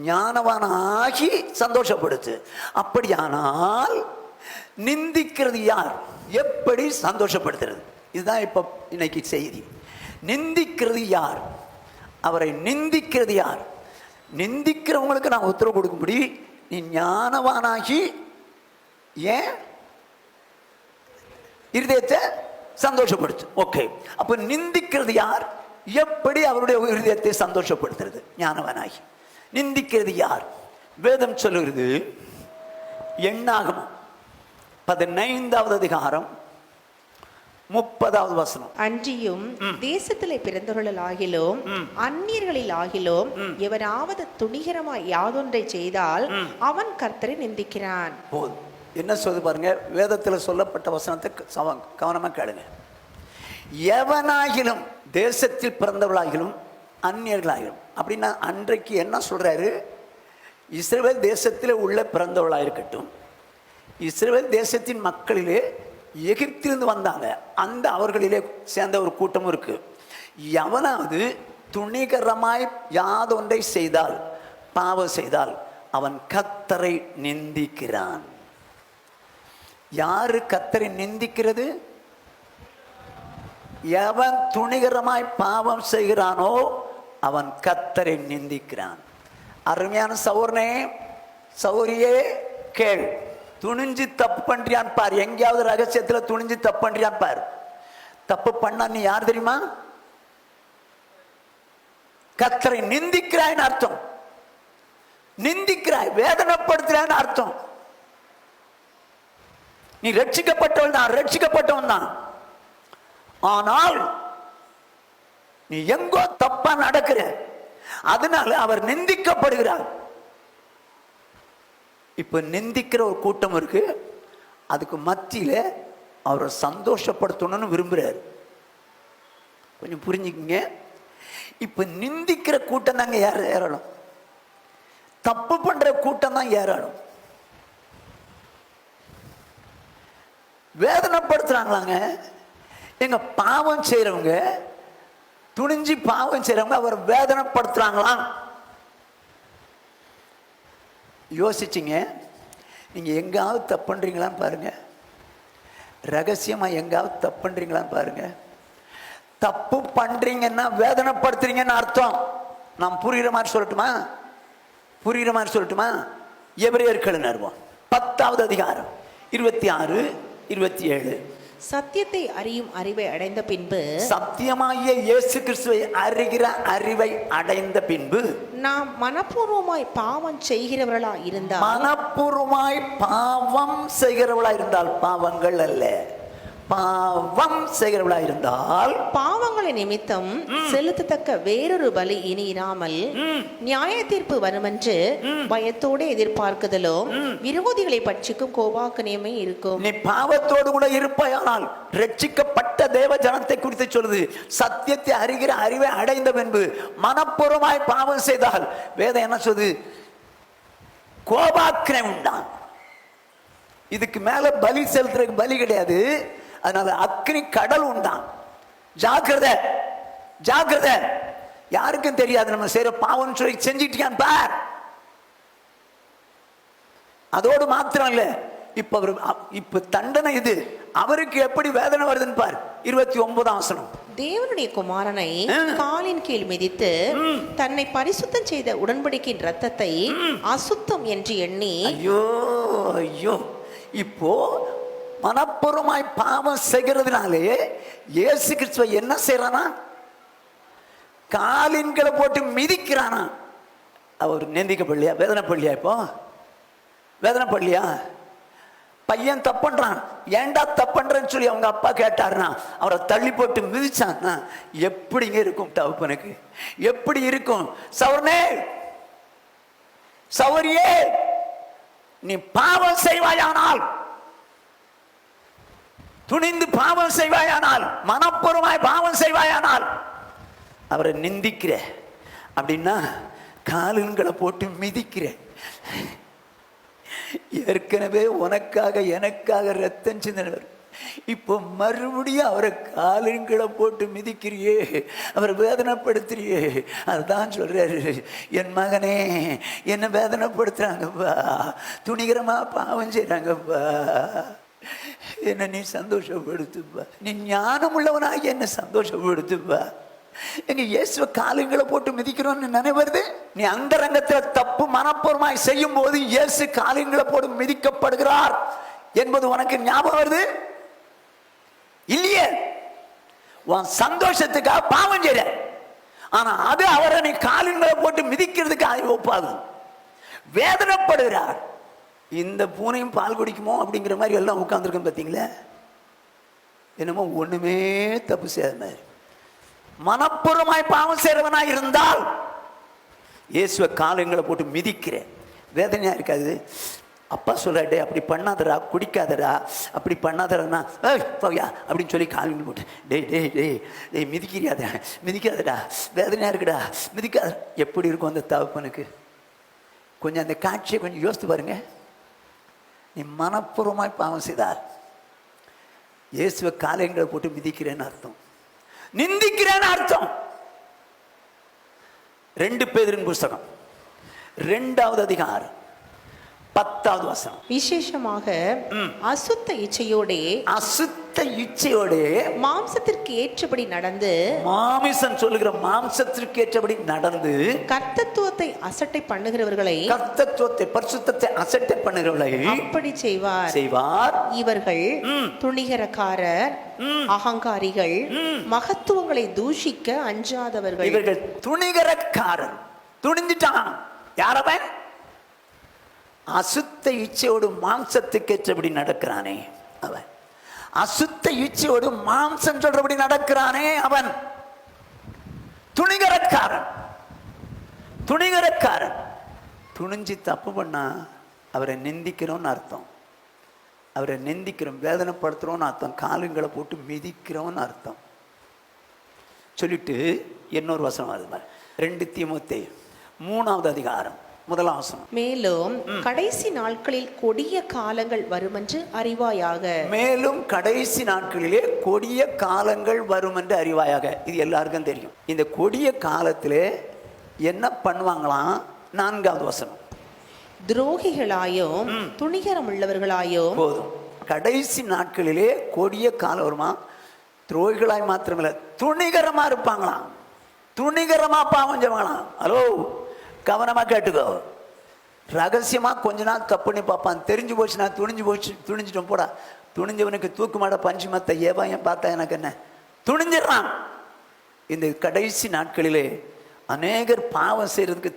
ஞானவானாகி சந்தோஷப்படுத்து. அப்படியானால் நிந்திக்கிறது யார்? எப்படி சந்தோஷப்படுத்துறது? இதுதான் இப்ப இன்னைக்கு செய்தி. நிந்திக்கிறது யார்? அவரை நிந்திக்கிறது யார்? நிந்திக்கிறவங்களுக்கு நான் உத்தரவு கொடுக்கும்படி நீ ஞானவானாகி ஏன் இருதயத்தை சந்தோஷப்படுத்து. ஓகே, அப்ப நிந்திக்கிறது யார்? எப்படி அவருடைய இருதயத்தை சந்தோஷப்படுத்துறது? ஞானவானாகி. நிந்திக்கிறது யார்? வேதம் சொல்லுகிறது, எண்ணாகமம் 15வது அதிகாரம் 30வது வசனம். அன்றியும் தேசத்திலே பிறந்தவர்களாகிலும் அந்நியர்களில் ஆகிலும் எவனாவது துணிகரமாய் யாதொன்றை செய்தால் அவன் கர்த்தரை நிந்திக்கிறான். என்ன சொல்லுது பாருங்க, வேதத்தில் சொல்லப்பட்ட வசனத்தை கவனமா கேளுங்க. எவனாகிலும், தேசத்தில் பிறந்தவர்களாகிலும் அந்நியர்களாகிலும் அப்படின்னா அன்றைக்கு என்ன சொல்றாரு? இஸ்ரவேல் தேசத்தில் உள்ள பிறந்தவர்களாக இருக்கட்டும், இஸ்ரவேல் தேசத்தின் மக்களிலே எகிப்திலிருந்து வந்தாங்க, அந்த அவர்களிலே சேர்ந்த ஒரு கூட்டமும் இருக்கு. எவனாவது துணிகரமாய் யாதொன்றை செய்தால், பாவம் செய்தால், அவன் கர்த்தரை நிந்திக்கிறான். யாரு கர்த்தரை நிந்திக்கிறது? எவன் துணிகரமாய் பாவம் செய்கிறானோ அவன் கர்த்தரை நிந்திக்கிறான். அருமையான சௌரனே, சௌரியே, கேள். துணிஞ்சு தப்பு பண்றியான் பார். எங்கேயாவது ரகசியத்தில் துணிஞ்சு தப்பு பண்றியான் பார். தப்பு பண்ணா நீ யார் தெரியுமா? கர்த்தரை நிந்திக்கிறாய்னு அர்த்தம். நிந்திக்கிறாய், வேதனைப்படுத்துறான்னு அர்த்தம். நீ ரட்சிக்கப்பட்டவன் தான், ரட்சிக்கப்பட்டவன் தான். ஆனால் நீ எங்கோ தப்பா நடக்கிற, அதனால அவர் நிந்திக்கப்படுகிறார். இப்ப நிந்திக்கிற ஒரு கூட்டம் இருக்கு, அதுக்கு மத்தியில அவரை சந்தோஷப்படுத்தணும்னு விரும்புறாரு. கொஞ்சம் புரிஞ்சுக்கங்க. இப்ப நிந்திக்கிற கூட்டம் தாங்க ஏறணும், தப்பு பண்ற கூட்டம் தான் ஏறணும். வேதனைப்படுத்துறாங்களாங்க. எங்க பாவம் செய்யறவங்க, துணிஞ்சு பாவம் செய்யறவங்க அவர் வேதனைப்படுத்துறாங்களாம். யோசிச்சிங்க, நீங்க எங்காவது தப்பு பண்றீங்களான்னு பாருங்க. ரகசியமா எங்காவது தப்பு பண்றீங்களான்னு பாருங்க. தப்பு பண்றீங்கன்னா வேதனைப்படுத்துறீங்கன்னு அர்த்தம். நான் புரியுற மாதிரி சொல்லட்டுமா? புரியுற மாதிரி சொல்லட்டுமா? எபிரேயர்கள் நிறுவம் 10வது அதிகாரம் 26, 27. சத்தியத்தை அறியும் அறிவை அடைந்த பின்பு, சத்தியமாகிய இயேசு கிறிஸ்துவை அறிகிற அறிவை அடைந்த பின்பு, நாம் மனப்பூர்வமாய் பாவம் செய்கிறவர்களா இருந்தால், மனப்பூர்வமாய் பாவம் செய்கிறவளா இருந்தால், பாவங்கள் அல்ல, பாவம் செய்கிறவளா இருந்தால், பாவங்களை நிமித்தம் செலுத்தத்தக்க வேறொரு பலி இனி இராமல் நியாய தீர்ப்பு வருமென்று பயத்தோடு எதிர்பார்க்குதலும் விரோதிகளை பட்சிக்கும் கோபாக்கனியமே இருக்கும். நீ பாவத்தோடு கூட இருப்பாயானால், ரட்சிக்கப்பட்ட தேவ ஜனத்தை குறித்து சொல்லுது. சத்தியத்தை அறிகிற அறிவை அடைந்த பின்பு மனப்பூர்வமாய் பாவம் செய்தால், வேதம் என்ன சொல்லுது? கோபாக்கினை உண்டான். இதுக்கு மேல பலி செலுத்துறதுக்கு பலி கிடையாது. அதனால அக்னி கடல் உண்டான். ஜாக்கிரதை, ஜாக்கிரதை. யாருக்கும் தெரியாது நம்ம செய்யற பாவம் சொல்லி செஞ்சிட்டியான் பார். அதோடு மாத்திரம் இல்ல, இப்ப தண்டனை இது. அவருக்கு எப்படி வேதனை வருதுன்னு பார். 29ஆம் வசனம். தேவனுடைய குமாரனை காலின் கீழ் மிதித்து தன்னை பரிசுத்தம் செய்த உடன்படிக்கையின் ரத்தத்தை அசுத்தம் என்று எண்ணி, ஐயோ ஐயோ, இப்போ மனப்பூர்வமாய் பாவம் செய்கிறதுனாலே இயேசு கிறிஸ்துவை என்ன செய்யறானா? காலின்களை போட்டு மிதிக்கிறானா. அவர் நிந்திக்கப்படலையா? வேதனைப்படலையா? இப்போ வேதனைப்படலையா? பையன் தப்புன்றான், ஏண்டா தப்புன்றன்னு சொல்லி அவங்க அப்பா கேட்டாருன்னா அவரை தள்ளி போட்டு மிதிச்சான்னா எப்படிங்க இருக்கும் தகப்பனுக்கு? எப்படி இருக்கும்? சௌரனே, சௌரியே, நீ பாவம் செய்வாயானால், துணிந்து பாவம் செய்வாயானால், மனப்பூர்வமாய் பாவம் செய்வாயானால், அவரை நிந்திக்கிற அப்படின்னா காலுங்களை போட்டு மிதிக்கிற. ஏற்கனவே உனக்காக எனக்காக ரத்தம் சிந்தினவர், இப்போ மறுபடியும் அவரை காலுங்களை போட்டு மிதிக்கிறியே, அவரை வேதனைப்படுத்துறியே. அதுதான் சொல்றாரு, என் மகனே என்ன வேதனைப்படுத்துறாங்கப்பா, துணிகரமா பாவம் செய்றாங்கப்பா, என்ன நீ சந்தோஷப்படுத்துப்பா, நீ ஞானம் உள்ளவனாகி என்ன சந்தோஷப்படுத்துப்பா. எங்க இயேசுவ காலுங்களை போட்டு மிதிக்கிறோம்னு நினைவுறது. நீ அந்தரங்கத்துல தப்பு மனப்பூர்வமாய் செய்யும் போது இயேசு காலுங்களை போட்டு மிதிக்கப்படுகிறார் என்பது உனக்கு ஞாபகம் வருது இல்லையே? உன் சந்தோஷத்துக்காக பாவம் செய்ற, ஆனா அது அவரை நீ காலுங்களை போட்டு மிதிக்கிறதுக்கு ஒப்பாது. வேதனைப்படுகிறார். இந்த பூனையும் பால் குடிக்குமோ அப்படிங்கிற மாதிரி எல்லாம் உட்கார்ந்துருக்கோம் பார்த்தீங்களா? என்னமோ ஒண்ணுமே தப்பு செய்யாத மாதிரி. மனப்பூர்வமாய் பாவம் செய்றவனா இருந்தால் இயேசுவ காலங்களை போட்டு மிதிக்கிறேன். வேதனையா இருக்காது. அப்பா சொல்றாடே, அப்படி பண்ணாதரா, குடிக்காதரா, அப்படி பண்ணாதரா அப்படின்னு சொல்லி காலங்கள் போட்டு டேய் டேய் டேய் டேய் மிதிக்கிறியாத, மிதிக்காதடா, வேதனையா இருக்குடா, மிதிக்காத. எப்படி இருக்கும் அந்த தகப்பனுக்கு? கொஞ்சம் அந்த காட்சியை கொஞ்சம் யோசித்து பாருங்க. நீ மனப்பூர்வமாய் பாவம் செய்தால் இயேசுவை காலைங்களை போட்டு மிதிக்கிறேன்னு அர்த்தம், நிந்திக்கிறேன்னு அர்த்தம். 2 பேதுருவின் புஸ்தகம் 2வது அதிகாரம் 10வது வசனம். விசேஷமாக அசுத்த இச்சையோடே மாம்சத்திற்கு ஏற்றபடி நடந்து, மாமிசம் சொல்லுகிற மாம்சத்திற்கு ஏற்றபடி நடந்து கர்த்தத்துவத்தை அசட்டை பண்ணுகிறவர்களை, கர்த்தத்துவத்தை பரிசுத்தத்தை அசட்டை பண்ணுகிறவர்களை அப்படி செய்வார். இவர்கள் துணிகரக்காரர், அகங்காரிகள், மகத்துவங்களை தூஷிக்க அஞ்சாதவர்கள். இவர்கள் துணிகரக்காரர். துணிஞ்சிட்டான். யாரவன்? அசுத்த இச்சையோடு மாம்சத்துக்கு ஏற்றபடி நடக்கிறானே அவன். அசுத்த இச்சையோடு மாம்சம் சொல்றபடி நடக்கிறானே அவன் துணிகரக்காரன். துணிகரக்காரன். துணிஞ்சு தப்பு பண்ணா அவரை நிந்திக்கிறோன்னு அர்த்தம். அவரை நிந்திக்கிறோம், வேதனைப்படுத்துறோன்னு அர்த்தம், காலுங்களை போட்டு மிதிக்கிறோன்னு அர்த்தம். சொல்லிட்டு இன்னொரு வசனம் வருது, 2 தீமோத்தேயு 3வது அதிகாரம் 1வது வசனம். மேலும் கடைசி நாட்களில் கொடிய காலங்கள் வருமென்று அறிவாயாக. மேலும் கடைசி நாட்களிலே கொடிய காலங்கள் வரும் என்று அறிவாயாக. இது எல்லாருக்கும் தெரியும். இந்த கொடிய காலத்திலே என்ன பண்ணுவாங்களாம்? 4வது வசனம். துரோகிகளாயும் துணிகரம் உள்ளவர்களாயும். போதும். கடைசி நாட்களிலே கொடிய காலம் வருமா? துரோகிகளாய் மாத்திரமில்லை, துணிகரமா இருப்பாங்களாம். துணிகரமா பாவம் செய்வாங்களாம். ஹலோ, கவனமா கேட்டுக்கோ. ரகசியமா கொஞ்ச நாள் தப்பு பண்ணி பார்ப்பான். தெரிஞ்சு போச்சுன்னா துணிஞ்சிட்டோம் போடா. துணிஞ்சவனுக்கு தூக்கு மாட பஞ்சு மத்த ஏன் பார்த்தா எனக்கு என்ன? துணிஞ்சிடறான். இந்த கடைசி நாட்களிலே அநேகர் பாவம் செய்யறதுக்கு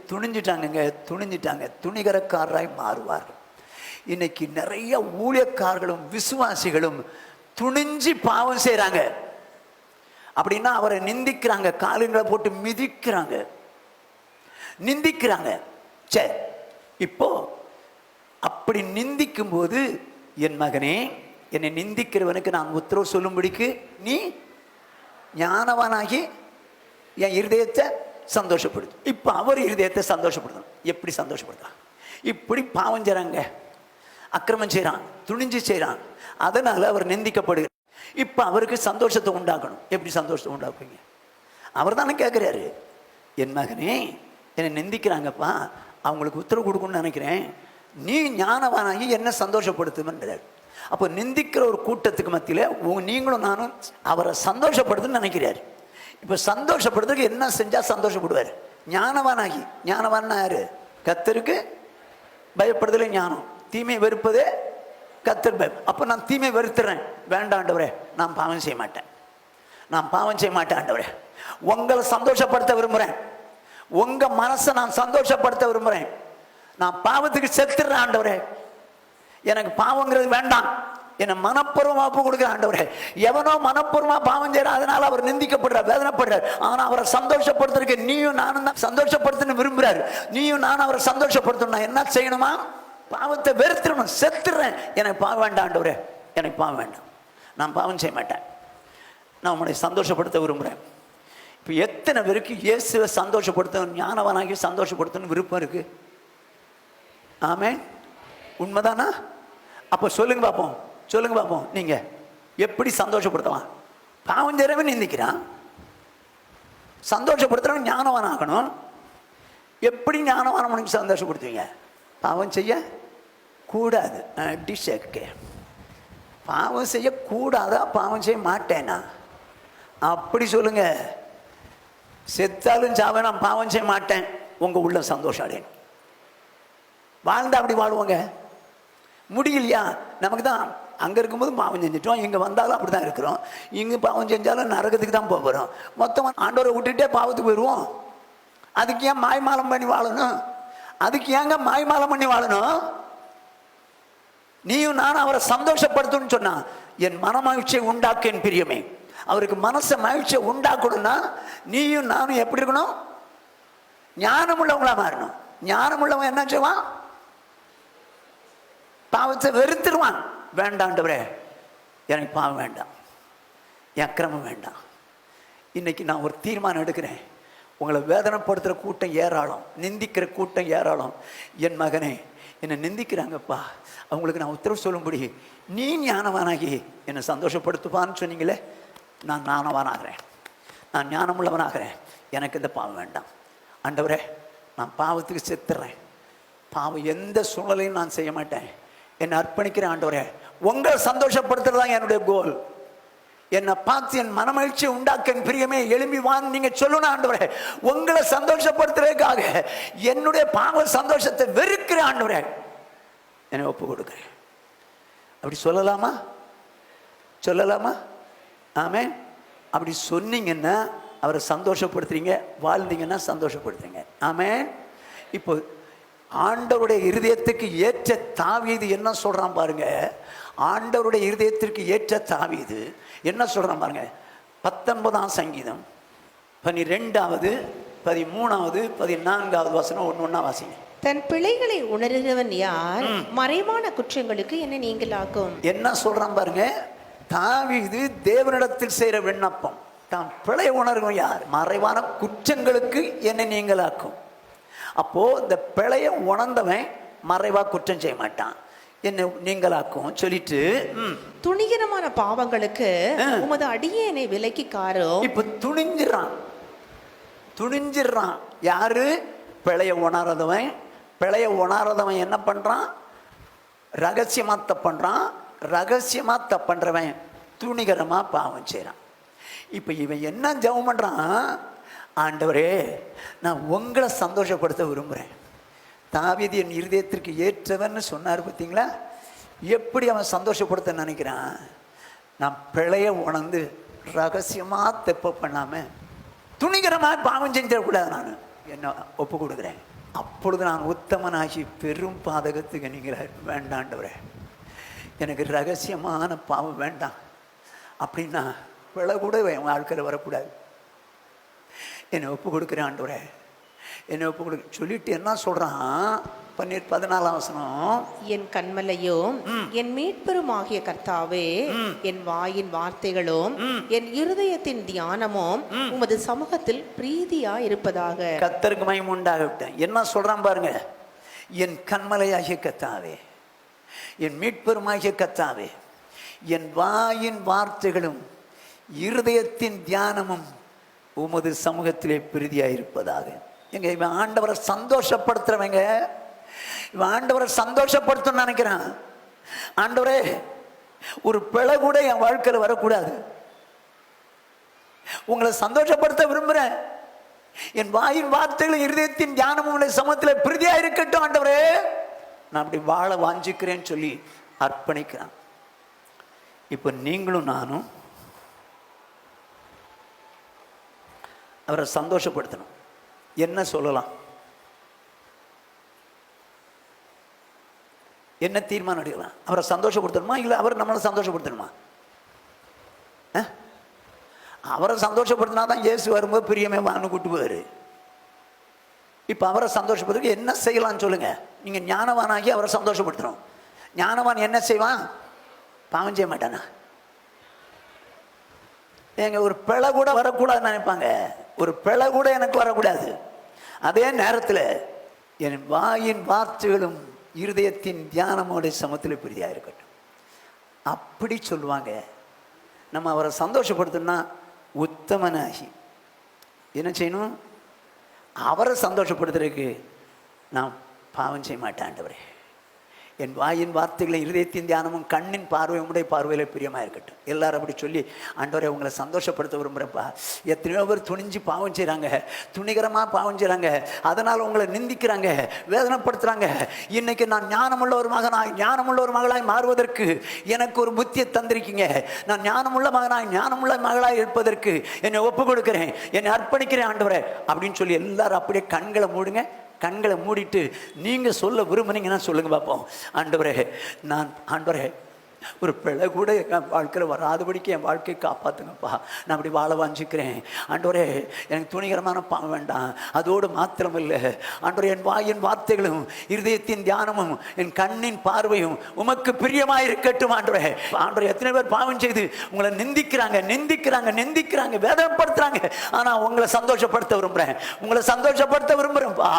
துணிஞ்சிட்டாங்க. துணிகரக்காரராய் மாறுவார்கள். இன்னைக்கு நிறைய ஊழியக்காரர்களும் விசுவாசிகளும் துணிஞ்சு பாவம் செய்யறாங்க. அப்படின்னா அவரை நிந்திக்கிறாங்க, காலுங்களை போட்டு மிதிக்கிறாங்க, நிந்திக்கிறாங்க. சரி, இப்போ அப்படி நிந்திக்கும் போது, என் மகனே, என்னை நிந்திக்கிறவனுக்கு நான் உத்தரவு சொல்லும்படிக்கு நீ ஞானவானாகி என் இருதயத்தை சந்தோஷப்படுது. இப்போ அவர் இருதயத்தை சந்தோஷப்படுத்தணும். எப்படி சந்தோஷப்படுத்தலாம்? இப்படி பாவம் செய்றாங்க, அக்கிரமம் செய்கிறான், துணிஞ்சு செய்கிறான், அதனால அவர் நிந்திக்கப்படுகிறார். இப்போ அவருக்கு சந்தோஷத்தை உண்டாக்கணும். எப்படி சந்தோஷத்தை உண்டாக்குவீங்க? அவர் தானே கேட்குறாரு, என் மகனே என்னை நிந்திக்கிறாங்கப்பா, அவங்களுக்கு உத்தரவு கொடுக்கணும்னு நினைக்கிறேன், நீ ஞானவானாகி என்ன சந்தோஷப்படுத்துமன்றார். அப்போ நிந்திக்கிற ஒரு கூட்டத்துக்கு மத்தியில் நீங்களும் நானும் அவரை சந்தோஷப்படுத்துன்னு நினைக்கிறார். இப்போ சந்தோஷப்படுறதுக்கு என்ன செஞ்சால் சந்தோஷப்படுவார்? ஞானவானாகி. ஞானவான்னா யாரு? கர்த்தருக்கு பயப்படுதலே ஞானம், தீமை வெறுப்பதே கர்த்தர் பயம். அப்போ நான் தீமை வெறுத்துறேன், வேண்டாம் ஆண்டவரே, நான் பாவம் செய்ய மாட்டேன், ஆண்டவரே, உங்களை சந்தோஷப்படுத்த விரும்புகிறேன், உங்க மனசை நான் சந்தோஷப்படுத்த விரும்புகிறேன், நான் பாவத்துக்கு செத்துறேன் ஆண்டவரே, எனக்கு பாவங்கிறது வேண்டாம், என்னை மனப்பூர்வமா ஒப்பு கொடுக்குற ஆண்டவரே. எவனோ மனப்பூர்வமா பாவம் செய்யற, அதனால அவர் நிந்திக்கப்படுறார், வேதனைப்படுறார். ஆனா அவரை சந்தோஷப்படுத்துறதுக்கு நீயும் நானும் தான் சந்தோஷப்படுத்தணும் விரும்புறாரு. நீயும் நானும் அவரை சந்தோஷப்படுத்தணும். நான் என்ன செய்யணுமா? பாவத்தை வெறுத்துடணும், செத்துறேன், எனக்கு பாவம் வேண்டாம் ஆண்டவரே, எனக்கு பாவம் வேண்டாம், நான் பாவம் செய்ய மாட்டேன், நான் உன்னை சந்தோஷப்படுத்த விரும்புகிறேன். இப்போ எத்தனை பேருக்கு இயேசுவை சந்தோஷப்படுத்தணும், ஞானவனாகி சந்தோஷப்படுத்தணும் விருப்பம் இருக்கு? ஆமென். உண்மைதானா? அப்போ சொல்லுங்க பார்ப்போம், நீங்க எப்படி சந்தோஷப்படுத்தலாம்? பாவம் செய்றவன் நிந்திக்கிறான், சந்தோஷப்படுத்துறவன் ஞானவான் ஆகணும். எப்படி ஞானவானவனுக்கு சந்தோஷப்படுத்துவீங்க? பாவம் செய்ய கூடாது. பாவம் செய்யக்கூடாதா? பாவம் செய்ய மாட்டேனா? அப்படி சொல்லுங்க. செத்தாலும் சாவே நான் பாவம் செய்ய மாட்டேன், உங்க உள்ள சந்தோஷம் அடையணும். வாழ்ந்தா அப்படி வாழ்வோங்க. முடியலையா? நமக்கு தான் அங்கே இருக்கும்போது பாவம் செஞ்சிட்டோம், இங்கே வந்தாலும் அப்படி தான் இருக்கிறோம். இங்கே பாவம் செஞ்சாலும் நரகத்துக்கு தான் போகிறோம். மொத்தமாக ஆண்டவரை விட்டுட்டே பாவத்துக்கு போயிடுவோம். அதுக்கு ஏன் மாய்மாலம் பண்ணி வாழணும்? நீயும் நானும் அவரை சந்தோஷப்படுத்தணும்னு சொன்னா, என் மன மகிழ்ச்சியை உண்டாக்க என் பிரியமே. அவருக்கு மனசை மகிழ்ச்சியை உண்டாக்கணும்னா நீயும் நானும் எப்படி இருக்கணும்? ஞானம் உள்ளவங்களா மாறணும். ஞானம் உள்ளவன் என்ன செய்வான்? பாவத்தை வெறுத்துருவான். வேண்டாண்டவரே, எனக்கு பாவம் வேண்டாம், என் அக்கிரமம் வேண்டாம். இன்னைக்கு நான் ஒரு தீர்மானம் எடுக்கிறேன். உங்களை வேதனைப்படுத்துகிற கூட்டம் ஏராளம், நிந்திக்கிற கூட்டம் ஏராளம். என் மகனே, என்னை நிந்திக்கிறாங்கப்பா, அவங்களுக்கு நான் உத்தரவு சொல்லும்படி நீ ஞானவானாகி என்னை சந்தோஷப்படுத்துப்பான்னு சொன்னீங்களே, நான் ஞானவானாகிறேன், நான் ஞானமுள்ளவனாகிறேன், எனக்கு இந்த பாவம் வேண்டாம் ஆண்டவரே, நான் பாவத்துக்கு செத்துறேன், பாவம் எந்த சூழ்நிலையும் நான் செய்ய மாட்டேன், என்னை அர்ப்பணிக்கிறேன் ஆண்டவரே, உங்களை சந்தோஷப்படுத்துறதுதான் என்னுடைய கோல், என்னை பார்த்து என் மனமகிழ்ச்சியை உண்டாக்க என் பிரியமே எழும்பி வான்னு நீங்க சொல்லணும் ஆண்டவரே, உங்களை சந்தோஷப்படுத்துறதுக்காக என்னுடைய பாவ சந்தோஷத்தை வெறுக்கிறேன் ஆண்டவரே, என்னை ஒப்பு கொடுக்கிறேன். அப்படி சொல்லலாமா? சொல்லலாமா? ஆமென். அப்படி சொன்னீங்கன்னா அவரை சந்தோஷப்படுத்துறீங்க, வாழ்ந்தீங்கன்னா சந்தோஷப்படுத்துறீங்க. ஆமென். இப்போ ஆண்டவருடைய இருதயத்துக்கு ஏற்ற தாவீது என்ன சொல்றான் பாருங்க. ஆண்டவருடைய இருதயத்திற்கு ஏற்ற தாவீது என்ன சொல்றான் பாருங்க. 19ஆம் சங்கீதம் 12வது 13வது 14வது வசனம் ஒண்ணா வாசிங்க. தன் பிழைகளை உணர்கிறவன் யார்? மறைவான குற்றங்களுக்கு என்ன நீங்களாக்கும். என்ன சொல்றான் பாருங்க. தாவீது தேவனிடத்தில் செய்கிற விண்ணப்பம், தான் பிழை உணர்வும் யார்? மறைவான குற்றங்களுக்கு என்னை நீங்களாக்கும். அப்போ இந்த பிழைய உணர்ந்தவன் மறைவா குற்றம் செய்ய மாட்டான், என்னை நீங்களாக்கும் சொல்லிட்டு துணிகரமான பாவங்களுக்கு உமது அடியேனை விலக்கி காரும். இப்ப துணிஞ்சிடறான் யாரு? பிழைய உணராதவன். பிழைய உணராதவன் என்ன பண்றான்? ரகசியமா தப்பண்றான். ரகசியமா தப்பண்றவன் துணிகரமா பாவம் செய்யறான். இப்ப இவன் என்ன ஜெபம் பண்றான்? ஆண்டவரே, நான் உங்களை சந்தோஷப்படுத்த விரும்புகிறேன். தாவீது என் இருதயத்திற்கு ஏற்றவன்னு சொன்னார் பார்த்தீங்களா? எப்படி அவன் சந்தோஷப்படுத்த நினைக்கிறான்? நான் பிழைய உணர்ந்து ரகசியமாக தப்பு பண்ணாமல் துணிகரமாக பாவம் செஞ்சிடக்கூடாது, நான் என்ன ஒப்பு கொடுக்குறேன். அப்பொழுது நான் உத்தமனாகி பெரும் பாதகத்துக்கு நீங்கள் வேண்டாண்டவரே, எனக்கு ரகசியமான பாவம் வேண்டாம் அப்படின்னா பிழை கூட என் வாழ்க்கையில் வரக்கூடாது, என்னை ஒப்பு கொடுக்குறேன் ஆண்டவரே, என்னை ஒப்பு கொடுக்க சொல்லிட்டு என்ன சொல்றான்? 14ஆம் வசனம். என் கண்மலையும் என் மீட்பெருமாகிய கர்த்தாவே, என் வாயின் வார்த்தைகளும் என் இருதயத்தின் தியானமும் உமது சமூகத்தில் பிரீதியா இருப்பதாக. கர்த்தருக்கு மகிமை உண்டாகட்டும். என்ன சொல்றான் பாருங்க. என் கண்மலையாகிய கர்த்தாவே, என் மீட்பெருமாகிய கர்த்தாவே, என் வாயின் வார்த்தைகளும் இருதயத்தின் தியானமும் உமது சமூகத்திலே பிரீதியாயிருப்பதாக. எங்க இவன் ஆண்டவரை சந்தோஷப்படுத்துறவங்க, இவன் ஆண்டவரை சந்தோஷப்படுத்தணும்னு நினைக்கிறான். ஆண்டவரே, ஒரு பிழை கூட என் வாழ்க்கையில் வரக்கூடாது, உங்களை சந்தோஷப்படுத்த விரும்புகிறேன், என் வாயின் வார்த்தைகள் இருதயத்தின் தியானமும் உடைய சமூகத்தில் பிரீதியா இருக்கட்டும் ஆண்டவரே, நான் அப்படி வாழ வாஞ்சிக்கிறேன்னு சொல்லி அர்ப்பணிக்கிறான். இப்போ நீங்களும் நானும் அவரை சந்தோஷப்படுத்தணும். என்ன சொல்லலாம்? என்ன தீர்மானம் எடுக்கலாம்? அவரை சந்தோஷப்படுத்தணுமா இல்லை அவர் நம்மளை சந்தோஷப்படுத்தணுமா? அவரை சந்தோஷப்படுத்தினா தான் இயேசு வரும்போது பிரியமே வான்னு கூட்டு போவாரு. இப்போ அவரை சந்தோஷப்படுத்த என்ன செய்யலாம்னு சொல்லுங்க. நீங்க ஞானவானாகி அவரை சந்தோஷப்படுத்தணும். ஞானவான் என்ன செய்வான்? பாவம் செய்ய மாட்டானா? எங்க ஒரு பிழை கூட வரக்கூடாதுன்னு நினைப்பாங்க. ஒரு பிழை கூட எனக்கு வரக்கூடாது. அதே நேரத்தில் என் வாயின் வார்த்தைகளும் இருதயத்தின் தியானமோட சமத்தில் பிரீதியா இருக்கட்டும் அப்படி சொல்லுவாங்க. நம்ம அவரை சந்தோஷப்படுத்தணும்னா உத்தமனாகி என்ன செய்யணும்? அவரை சந்தோஷப்படுத்துறதுக்கு நான் பாவம் செய்ய மாட்டேன் ஆண்டவரே, என் வாயின் வார்த்தைகளை இருதயத்தின் தியானமும் கண்ணின் பார்வை உடைய பார்வையில் பிரியமாக இருக்கட்டும். எல்லாரும் அப்படி சொல்லி ஆண்டவரே உங்களை சந்தோஷப்படுத்த விரும்புகிறப்பா. எத்தனையோ பேர் துணிஞ்சு பாவம் செய்கிறாங்க, துணிகரமாக பாவம் செய்கிறாங்க, அதனால் உங்களை நிந்திக்கிறாங்க, வேதனைப்படுத்துகிறாங்க. இன்னைக்கு நான் ஞானமுள்ள ஒரு மகளாய் மாறுவதற்கு எனக்கு ஒரு புத்தியை தந்திருக்கீங்க. நான் ஞானமுள்ள மகளாய் இருப்பதற்கு என்னை ஒப்பு கொடுக்கிறேன், என்னை அர்ப்பணிக்கிறேன் ஆண்டவரே அப்படின்னு சொல்லி எல்லாரும் அப்படியே கண்களை மூடுங்க. கண்களை மூடிட்டு நீங்கள் சொல்ல விரும்புனீங்கன்னா சொல்லுங்க பார்ப்போம். ஆண்டவரே, ஒரு பிழை கூட என் வாழ்க்கையில் வராதபடிக்கு என் வாழ்க்கையை காப்பாற்றுங்கப்பா. நான் அப்படி வாழ வாஞ்சிக்கிறேன் ஆண்டவரே. எனக்கு துணிகரமான பாவம் வேண்டாம். அதோடு மாத்திரமில்லை ஆண்டவரே, என் வாயின் வார்த்தைகளும் இருதயத்தின் தியானமும் என் கண்ணின் பார்வையும் உமக்கு பிரியமாக இருக்கட்டும் ஆண்டவரே. ஆண்டவரே, எத்தனை பேர் பாவம் செய்து உங்களை நிந்திக்கிறாங்க நிந்திக்கிறாங்க நிந்திக்கிறாங்க, வேதனைப்படுத்துறாங்க. ஆனால் உங்களை சந்தோஷப்படுத்த விரும்புகிறேன், உங்களை சந்தோஷப்படுத்த விரும்புகிறேன்ப்பா,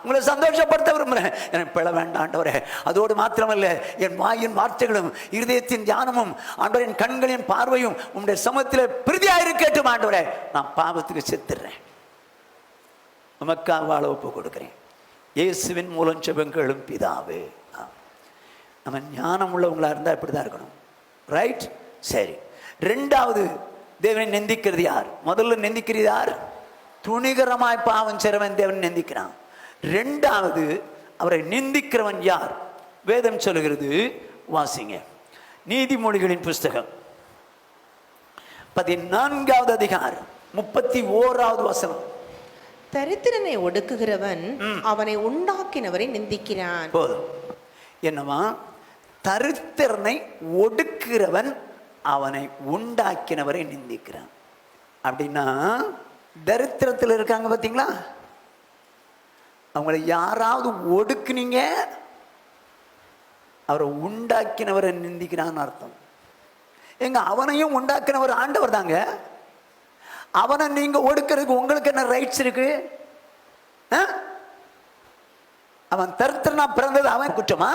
உங்களை சந்தோஷப்படுத்த விரும்புகிறேன். எனக்கு பிழை வேண்டாம் ஆண்டவரே. அதோடு மாத்திரமல்ல, என் வாயின் வார்த்தைகளும் இருதயத்தின் தியானமும் ஆண்டவரே, என் கண்களின் பார்வையும் உம்முடைய சமூகத்தில் பிரதியாக இருக்கட்டும் ஆண்டவரே. நான் பாவத்துக்கு செத்துறேன், உமக்காக வாழ ஒப்பு கொடுக்கிறேன். இயேசுவின் மூலம் ஜெபங்களும் பிதாவே. நம்ம ஞானம் உள்ளவங்களா இருந்தால் இப்படி தான் இருக்கணும். ரைட்? சரி. ரெண்டாவது, தேவனை நிந்திக்கிறது யார்? முதல்ல நிந்திக்கிறது யார்? துணிகரமாய் பாவம் செய்றவன் தேவன் நிந்திக்கிறான். ரெண்டாவது, அவரை நிந்திக்கிறவன் யார்? வேதம் சொல்லுகிறது, வாசிங்க. நீதிமொழிகளின் புஸ்தகம் 14வது அதிகாரம் 31வது வசனம். தரித்திரனை ஒடுக்குகிறவன் அவனை உண்டாக்கினவரை நிந்திக்கிறான். போதும். என்னவா? தரித்திரனை ஒடுக்கிறவன் அவனை உண்டாக்கினவரை நிந்திக்கிறான். அப்படின்னா தரித்திரத்தில் இருக்காங்க பார்த்தீங்களா, அவங்களை யாராவது ஒடுக்குனீங்க, அவரை உண்டாக்கினவரை நிந்திக்கிறான்னு அர்த்தம். எங்க அவனையும் உண்டாக்கினவர் ஆண்டவர் தாங்க. அவனை நீங்க ஒடுக்கிறதுக்கு உங்களுக்கு என்ன ரைட்ஸ் இருக்கு? அவன் தரித்திரனா பிறந்தது அவன் குற்றமா?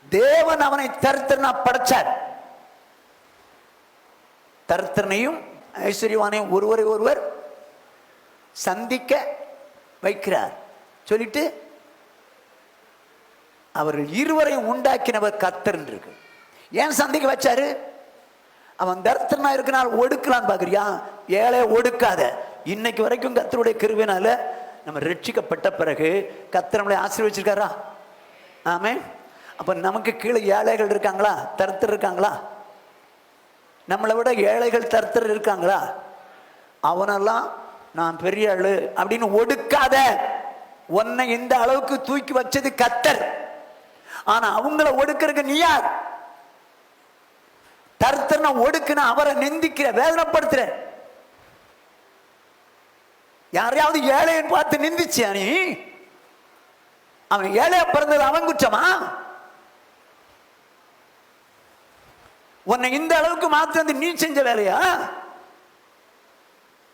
தேவன் அவனை தரித்திரனா படைச்சார். தரித்திரனையும் ஐஸ்வர்யவானையும் ஒருவரை ஒருவர் சந்திக்க வைக்கிறார். சொல்லிட்டு அவர்கள் இருவரையும் உண்டாக்கினவர் கர்த்தர் இருக்கு. ஏன் சந்திக்க வச்சாரு? அவன் தரித்திரனா இருக்கனால ஒடுக்கலான்னு பாக்குறியா? ஏழை ஒடுக்காத. இன்னைக்கு வரைக்கும் கர்த்தருடைய கிருபையினால நம்ம ரட்சிக்கப்பட்ட பிறகு கர்த்தர் நம்மளை ஆசீர்வதிச்சிருக்காரா? ஆமென். அப்ப நமக்கு கீழே ஏழைகள் இருக்காங்களா? தரித்திரம் இருக்காங்களா? நம்மளை விட ஏழைகள் தரித்திரம் இருக்காங்களா? அவனெல்லாம் நான் பெரிய ஆளு அப்படின்னு ஒடுக்காத. உன்னை இந்த அளவுக்கு தூக்கி வச்சது கர்த்தர். ஆனா அவங்கள ஒடுக்கிறதுக்கு நீ யார்? தரித்திரனை ஒடுக்குன அவரை நிந்திக்கிற, வேதனைப்படுத்துற. யாரையாவது ஏழைன்னு பார்த்து நிந்திச்சியா நீ? அவன் ஏழையா பிறந்தது அவன் குற்றமா? உன்னை இந்த அளவுக்கு மாத்தி நீ செஞ்ச வேலையா?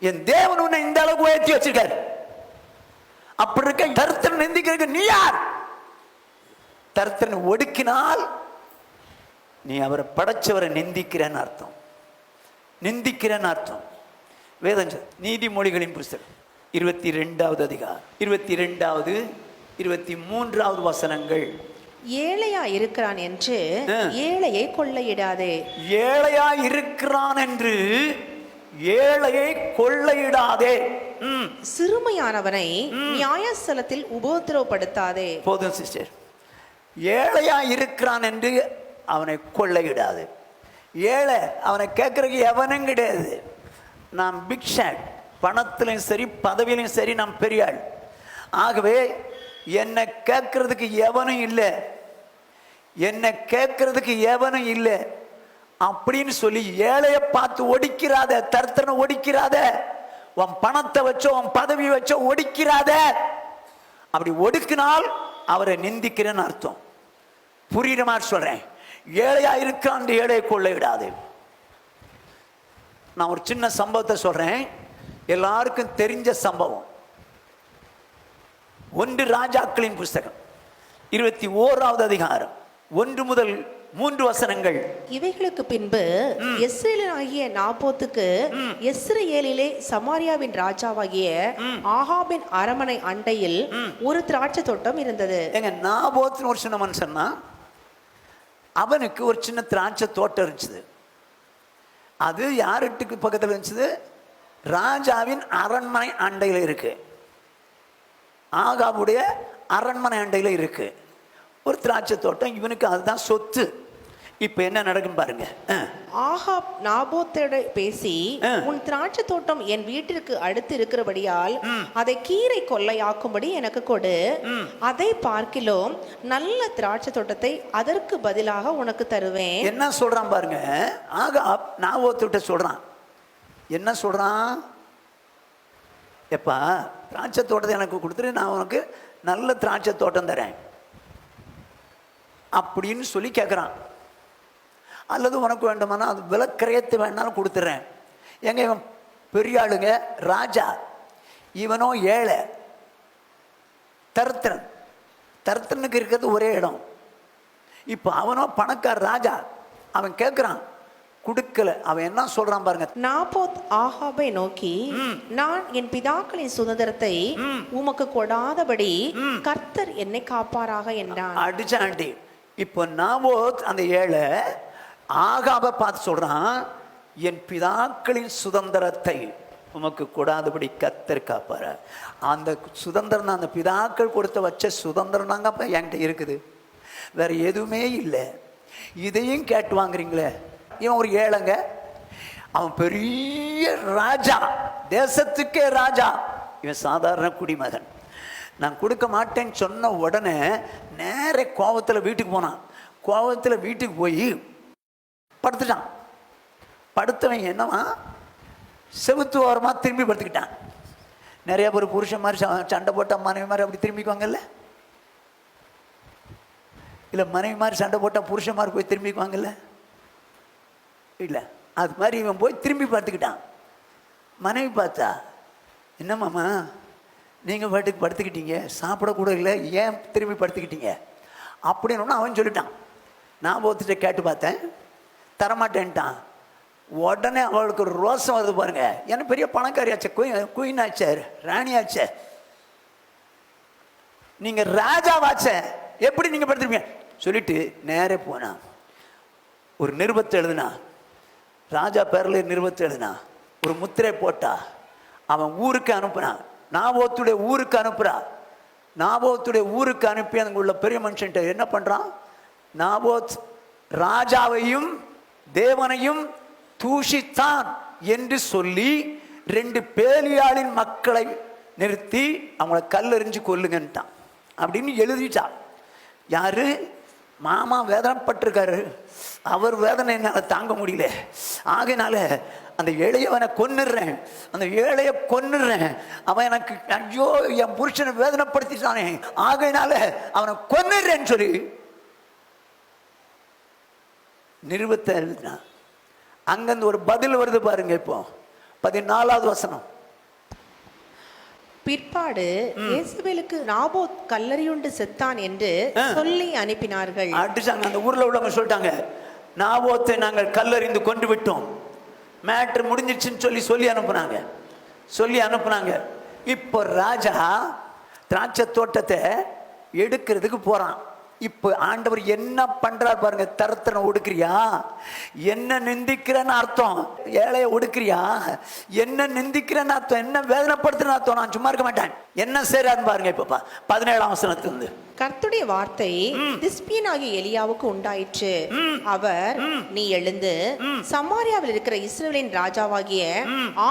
என் தேவன் உன்னை இந்த அளவுக்கு உயர்த்தி வச்சிருக்காரு. அப்படி இருக்க தரித்திரன் நிந்திக்கிறதுக்கு நீ யார்? தரித்திரனை ஒடுக்கினால் நீ அவரை படைச்சவரை நிந்திக்கிறன்னு அர்த்தம். நிந்திக்கிறன்னு அர்த்தம். வேதம் நீதிமொழிகளின் புஸ்தகம் 22வது அதிகாரம் 22வது 23வது வசனங்கள். ஏழையா இருக்கிறான் என்று ஏழையை கொள்ளையிடாதே. ஏழையா இருக்கிறான் என்று ஏழையை கொள்ளையிடாதே. சிறுமையானவனை நியாயஸ்தலத்தில் உபத்திரவப்படுத்தாதே. போதும் சிஸ்டர். ஏழையா இருக்கிறான் என்று அவனை கொள்ளையிடாது. ஏழை அவனை கேட்கறதுக்கு எவனும் கிடையாது. நாம் பிக் ஷாட், பணத்திலையும் சரி பதவியிலையும் சரி நாம் பெரிய ஆள். ஆகவே என்னை கேட்கறதுக்கு எவனும் இல்லை, என்னை கேட்கறதுக்கு எவனும் இல்லை அப்படின்னு சொல்லி ஏழையை பார்த்து ஒடிக்கிறாத. தரித்திரனை ஒடிக்கிறாத. உன் பணத்தை வச்சோ உன் பதவி வச்சோ ஒடிக்கிறாத. அப்படி ஒடுக்கினால் அவரை நிந்திக்கிறேன்னு அர்த்தம். புரியுற மாதிரி சொல்றேன். ஏழையா இருக்கான் ஏழையை கொள்ளையிடாது. நான் ஒரு சின்ன சம்பவத்தை சொல்றேன், எல்லாருக்கும் தெரிஞ்ச சம்பவம். 1 ராஜாக்களின் புஸ்தகம் 21வது அதிகாரம் 1 முதல் 3 வசனங்கள். இவைகளுக்கு பின்பு எஸ்ரேலனாகிய நாபோத்துக்கு எஸ்ரேலிலே சமாரியாவின் ராஜாவாகிய ஆகாபின் அரமனை அண்டையில் ஒரு திராட்சை தோட்டம் இருந்தது. எங்க நாபோத்னு ஒரு சின்ன மனுஷன்னா அவனுக்கு ஒரு சின்ன திராட்சை தோட்டம் இருந்துச்சு. அது யாருக்கு பக்கத்தில் இருந்துச்சு? ராஜாவின் அரண்மனை அண்டையில் இருக்கு. ஆகாபுடைய அரண்மனை அண்டையில் இருக்கு ஒரு திராட்சை தோட்டம். இவனுக்கு அதுதான் சொத்து. இப்ப என்ன நடக்கும் பாருங்க. ஆகாப் நாபோத்தோட பேசி, உன் திராட்சை தோட்டம் என் வீட்டிற்கு அடுத்து இருக்கிறபடியால் அதை கீரை கொள்ளையாக்கும்படி எனக்கு கொடு, அதை பார்க்கிலும் நல்ல திராட்சை தோட்டத்தை அதற்கு பதிலாக உனக்கு தருவேன். என்ன சொல்றான் பாருங்க. ஆகாப் நாபோத்துட்ட சொல்றான். என்ன சொல்றான்? எப்பா, திராட்சை தோட்டத்தை எனக்கு கொடுத்துட்டு நான் உனக்கு நல்ல திராட்சை தோட்டம் தரேன் அப்படின்னு சொல்லி கேட்குறான். அல்லது உனக்கு வேண்டுமானா அது விலக்கிரயத்து வேணாலும் கொடுத்துட்றேன். எங்க இவன் பெரிய ஆளுங்க, ராஜா, இவனோ ஏழை தருத்திரன். தருத்திரனுக்கு இருக்கிறது ஒரே இடம். இப்போ அவனோ பணக்கார ராஜா, அவன் கேட்குறான், கொடுக்கல. அவன் என்ன சொல்றான் பாருங்க. நாபோத் ஆகாபை நோக்கி, நான் என் பிதாக்களின் சுதந்திரத்தை உமக்கு கொடாதபடி கர்த்தர் என்னை காப்பாராக என்றான். அடிச்சாண்டி. இப்போ நாபோத் அந்த ஏழை ஆகாபை பார்த்து சொல்றான், என் பிதாக்களின் சுதந்திரத்தை உமக்கு கொடாதபடி கர்த்தர் காப்பார. அந்த சுதந்திரம் தான், அந்த பிதாக்கள் கொடுத்த வச்ச சுதந்திரம் தாங்க அப்ப என்கிட்ட இருக்குது, வேற எதுவுமே இல்லை. இதையும் கேட்டு வாங்குறீங்களே. இவன் ஒரு ஏழைங்க, அவன் பெரிய ராஜா, தேசத்துக்கே ராஜா. இவன் சாதாரண குடிமகன். நான் கொடுக்க மாட்டேன்னு சொன்ன உடனே நேர கோவத்தில் வீட்டுக்கு போனான். கோவத்தில் வீட்டுக்கு போய் படுத்துட்டான். படுத்தவன் என்னவா, செவுத்து ஓரமாக திரும்பி படுத்துக்கிட்டான். நிறைய பேர் புருஷன் மாதிரி சண்டை போட்ட மனைவி மாதிரி அப்படி திரும்பிக்குவாங்கல்ல, இல்லை மனைவி மாதிரி சண்டை போட்டால் புருஷன் மாதிரி போய் திரும்பிக்குவாங்கல்ல, இல்லை அது மாதிரி இவன் போய் திரும்பி பார்த்துக்கிட்டான். மனைவி பார்த்தா, என்னம்மாம்மா நீங்கள் பாட்டுக்கு படுத்துக்கிட்டீங்க, சாப்பிடக்கூட இல்லை, ஏன் திரும்பி படுத்துக்கிட்டீங்க அப்படின்னு அவன் சொல்லிட்டான். நான் போத்துட்டு கேட்டு பார்த்தேன், தரமாட்டேன்ட்டான். உடனே அவளுக்கு ஒரு ரோசம் வருது பாருங்க. ஏன்னா பெரிய பணக்காரியாச்சே, குயின் ஆச்சே, ராணி ஆச்சே, நீங்கள் ராஜாவாச்சே, எப்படி நீங்கள் படுத்துருப்பீங்க சொல்லிட்டு நேரே போனா ஒரு நிருபத்தை எழுதுனா, ராஜா பேரில் நிருபத்தை எழுதுனா, ஒரு முத்திரை போட்டா, அவன் ஊருக்கு அனுப்புனான். நாபோத்துடைய ஊருக்கு அனுப்புறா. நாபோத்துடைய ஊருக்கு அனுப்பி அங்கே உள்ள பெரிய மனுஷன்ட்ட என்ன பண்றான், நாபோத் ராஜாவையும் தேவனையும் தூஷித்தான் என்று சொல்லி 2 பேலியாளின் மக்களை நிறுத்தி அவங்கள கல்லெறிஞ்சு கொல்லுங்கன்ட்டான் அப்படின்னு எழுதிட்டான். யாரு? மாமா வேதனைப்பட்டிருக்காரு, அவர் வேதனை என்னால் தாங்க முடியல, ஆகையினால அந்த ஏழையவனை கொன்னுடுறேன், அந்த ஏழைய கொன்னுடுறேன், அவன் எனக்கு ஐயோ என் புருஷனை வேதனைப்படுத்திட்டானே, ஆகையினால அவனை கொன்னுடுறேன்னு சொல்லி நிருபத்தை எழுதினான். அங்கிருந்து ஒரு பதில் வருது பாருங்க. இப்போ 14வது வசனம். பிற்பாடு இயேசுவேலுக்கு நாபோத் கல்லறியுண்டு செத்தான் என்று சொல்லி அனுப்பினார்கள். அடிச்சாங்க. அந்த ஊர்ல உள்ளவங்க சொல்லிட்டாங்க, நாபோத்தை நாங்கள் கல்லறிந்து கொண்டு விட்டோம், மேட்ரு முடிஞ்சிடுச்சுன்னு சொல்லி அனுப்புனாங்க. இப்போ ராஜா திராட்சை தோட்டத்தை எடுக்கிறதுக்கு போறான். இப்போ ஆண்டவர் என்ன பண்றார் பாருங்க. தரத்தனை ஒடுக்கிறியா, என்ன நிந்திக்கிறன்னு அர்த்தம். ஏழைய ஒடுக்கிறியா, என்ன நிந்திக்கிறன்னு அர்த்தம், என்ன வேதனைப்படுத்துறன்னு அர்த்தம். நான் சும்மா இருக்க மாட்டேன். என்ன செய்றான்னு பாருங்க. இப்போ 17ஆம் வசனத்திலிருந்து. கர்த்தருடைய வார்த்தை திஸ்பியனாகிய எலியாவுக்கு உண்டாயிற்று. அவர், நீ எழுந்து சமாரியாவில் இருக்கிற இஸ்ரவேலின் ராஜாவாகிய